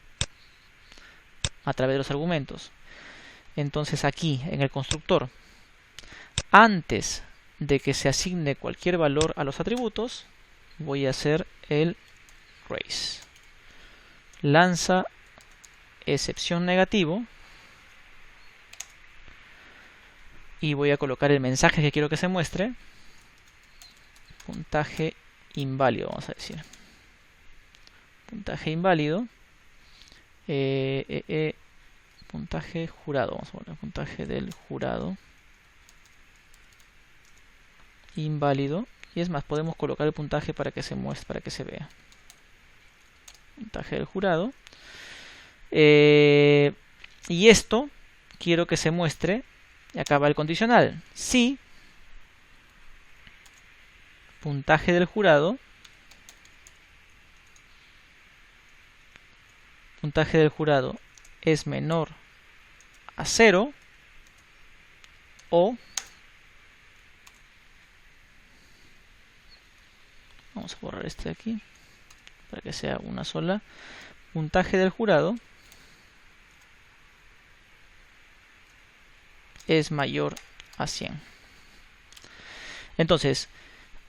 a través de los argumentos. Entonces aquí, en el constructor, antes de que se asigne cualquier valor a los atributos, voy a hacer el raise. Lanza excepción negativo y voy a colocar el mensaje que quiero que se muestre. Puntaje inválido, vamos a decir. Puntaje inválido. Puntaje jurado, vamos a poner puntaje del jurado inválido. Y es más, podemos colocar el puntaje para que se muestre, para que se vea. Puntaje del jurado. Y esto quiero que se muestre. Y acá va el condicional. Si puntaje del jurado es menor a 0 o vamos a borrar este de aquí para que sea una sola. Puntaje del jurado es mayor a 100. Entonces,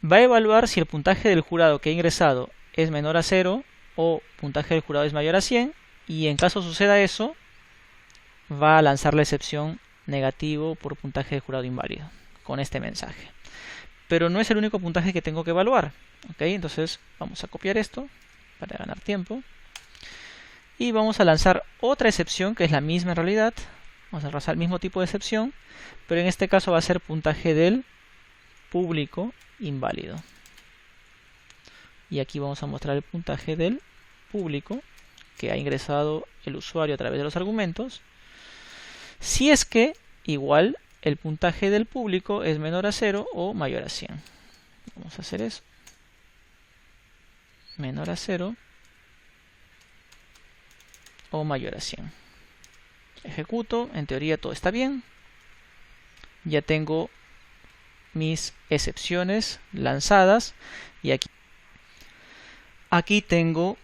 va a evaluar si el puntaje del jurado que ha ingresado es menor a 0 o puntaje del jurado es mayor a 100, y en caso suceda eso, va a lanzar la excepción negativo por puntaje del jurado inválido con este mensaje. Pero no es el único puntaje que tengo que evaluar. ¿Okay? Entonces vamos a copiar esto para ganar tiempo y vamos a lanzar otra excepción que es la misma en realidad. Vamos a lanzar el mismo tipo de excepción, pero en este caso va a ser puntaje del público inválido. Y aquí vamos a mostrar el puntaje del público que ha ingresado el usuario a través de los argumentos. Si es que igual el puntaje del público es menor a 0 o mayor a 100. Vamos a hacer eso. Menor a 0 o mayor a 100. Ejecuto, en teoría todo está bien. Ya tengo mis excepciones lanzadas y aquí tengo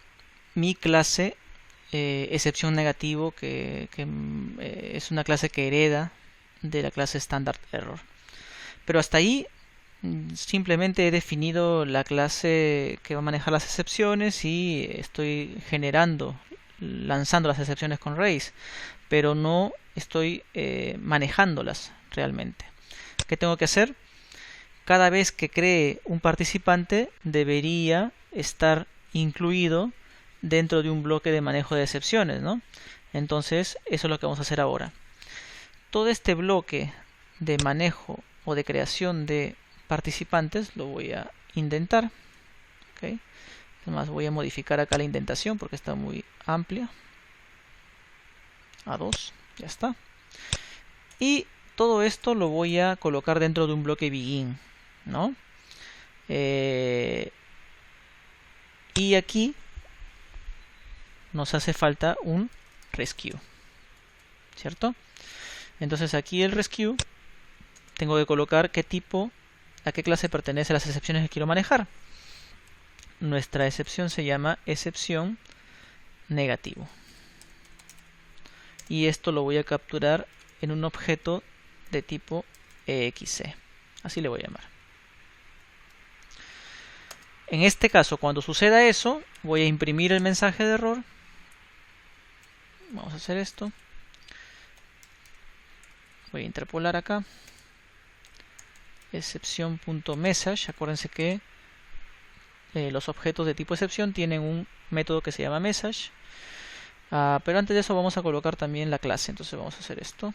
mi clase excepción negativo que es una clase que hereda de la clase standard error. Pero hasta ahí simplemente he definido la clase que va a manejar las excepciones y estoy lanzando las excepciones con raise, pero no estoy manejándolas realmente. ¿Qué tengo que hacer? Cada vez que cree un participante debería estar incluido dentro de un bloque de manejo de excepciones, ¿no? Entonces eso es lo que vamos a hacer ahora. Todo este bloque de manejo o de creación de participantes lo voy a indentar. ¿Okay? Además voy a modificar acá la indentación porque está muy amplia. A 2, ya está. Y todo esto lo voy a colocar dentro de un bloque begin, ¿no? Y aquí nos hace falta un rescue, ¿cierto? Entonces aquí el rescue tengo que colocar qué tipo, a qué clase pertenece las excepciones que quiero manejar. Nuestra excepción se llama excepción negativo. Y esto lo voy a capturar en un objeto de tipo EXC. Así le voy a llamar. En este caso, cuando suceda eso, voy a imprimir el mensaje de error. Vamos a hacer esto. Voy a interpolar acá. Excepción.message. Acuérdense que los objetos de tipo excepción tienen un método que se llama message. Pero antes de eso vamos a colocar también la clase. Entonces vamos a hacer esto.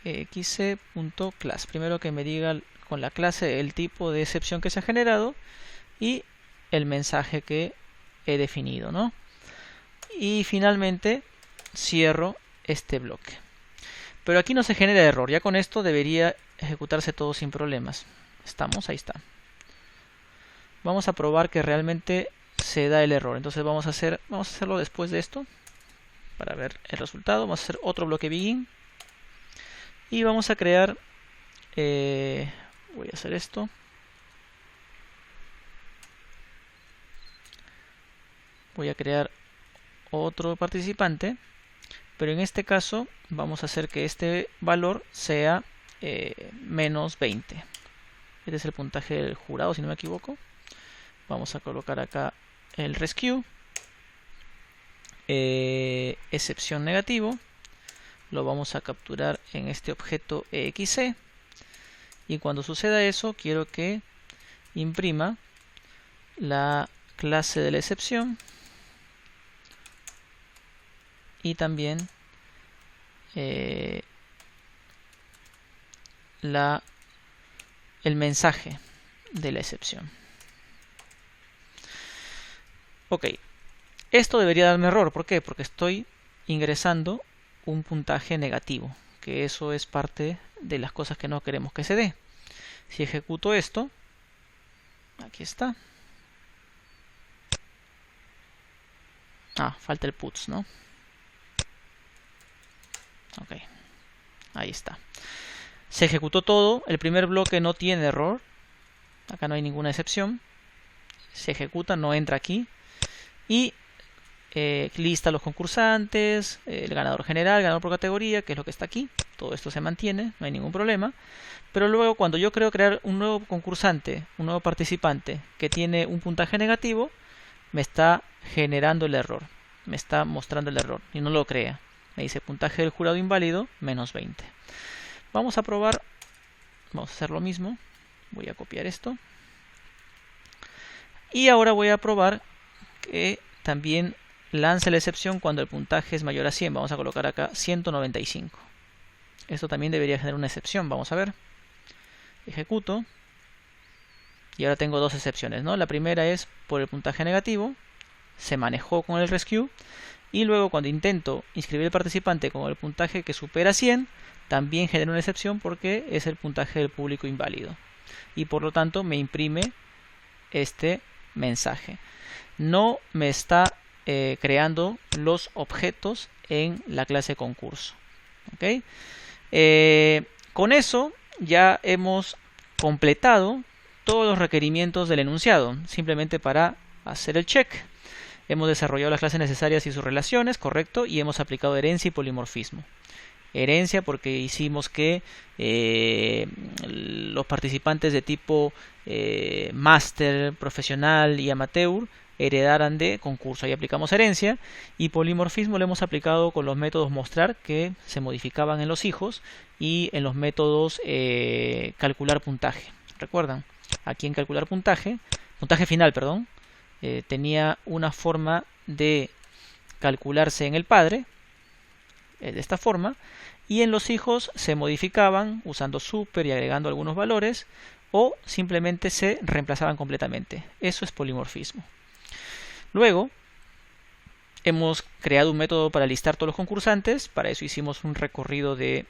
xc.class. Primero que me diga con la clase el tipo de excepción que se ha generado y el mensaje que he definido, ¿no? Y finalmente cierro este bloque. Pero aquí no se genera error. Ya con esto debería ejecutarse todo sin problemas. Ahí está. Vamos a probar que realmente se da el error. Entonces vamos a hacerlo después de esto para ver el resultado. Vamos a hacer otro bloque begin y vamos a crear voy a hacer esto. Voy a crear otro participante, pero en este caso vamos a hacer que este valor sea menos 20. Este es el puntaje del jurado, si no me equivoco. Vamos a colocar acá el rescue, excepción negativo, lo vamos a capturar en este objeto exc, y cuando suceda eso quiero que imprima la clase de la excepción y también el mensaje de la excepción. Ok, esto debería darme error. ¿Por qué? Porque estoy ingresando un puntaje negativo, que eso es parte de las cosas que no queremos que se dé. Si ejecuto esto, aquí está. Falta el puts, ¿no? Ok, ahí está. Se ejecutó todo, el primer bloque no tiene error, acá no hay ninguna excepción. Se ejecuta, no entra aquí. Y lista los concursantes, el ganador general, el ganador por categoría, que es lo que está aquí. Todo esto se mantiene, no hay ningún problema. Pero luego cuando yo creo crear un nuevo concursante, un nuevo participante que tiene un puntaje negativo, me está generando el error, me está mostrando el error y no lo crea. Me dice puntaje del jurado inválido, menos 20. Vamos a probar, vamos a hacer lo mismo. Voy a copiar esto. Y ahora voy a probar que también lance la excepción cuando el puntaje es mayor a 100. Vamos a colocar acá 195. Esto también debería generar una excepción. Vamos a ver. Ejecuto. Y ahora tengo dos excepciones, ¿no? La primera es por el puntaje negativo. Se manejó con el rescue. Y luego cuando intento inscribir el participante con el puntaje que supera 100, también genera una excepción porque es el puntaje del público inválido. Y por lo tanto me imprime este mensaje. No me está creando los objetos en la clase concurso. ¿Okay? Con eso ya hemos completado todos los requerimientos del enunciado. Simplemente para hacer el check. Hemos desarrollado las clases necesarias y sus relaciones, correcto, y hemos aplicado herencia y polimorfismo. Herencia porque hicimos que los participantes de tipo máster, profesional y amateur heredaran de concurso. Ahí aplicamos herencia. Y polimorfismo lo hemos aplicado con los métodos mostrar, que se modificaban en los hijos, y en los métodos calcular puntaje. ¿Recuerdan? Aquí en calcular puntaje final, perdón, tenía una forma de calcularse en el padre, de esta forma, y en los hijos se modificaban usando super y agregando algunos valores, o simplemente se reemplazaban completamente. Eso es polimorfismo. Luego hemos creado un método para listar todos los concursantes. Para eso hicimos un recorrido de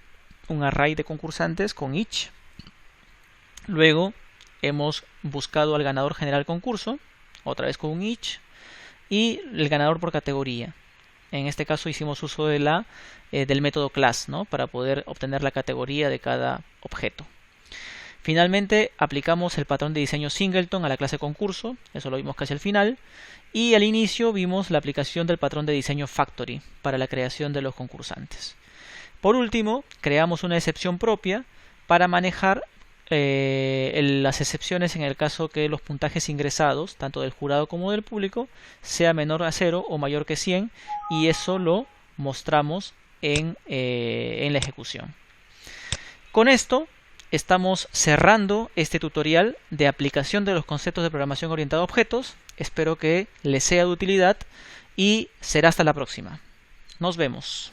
un array de concursantes con each. Luego hemos buscado al ganador general concurso, otra vez con un each, y el ganador por categoría. En este caso hicimos uso de del método class, ¿no?, para poder obtener la categoría de cada objeto. Finalmente aplicamos el patrón de diseño singleton a la clase concurso, eso lo vimos casi al final, y al inicio vimos la aplicación del patrón de diseño factory para la creación de los concursantes. Por último, creamos una excepción propia para manejar las excepciones en el caso que los puntajes ingresados, tanto del jurado como del público, sea menor a 0 o mayor que 100, y eso lo mostramos en la ejecución. Con esto estamos cerrando este tutorial de aplicación de los conceptos de programación orientada a objetos. Espero que les sea de utilidad y será hasta la próxima. Nos vemos.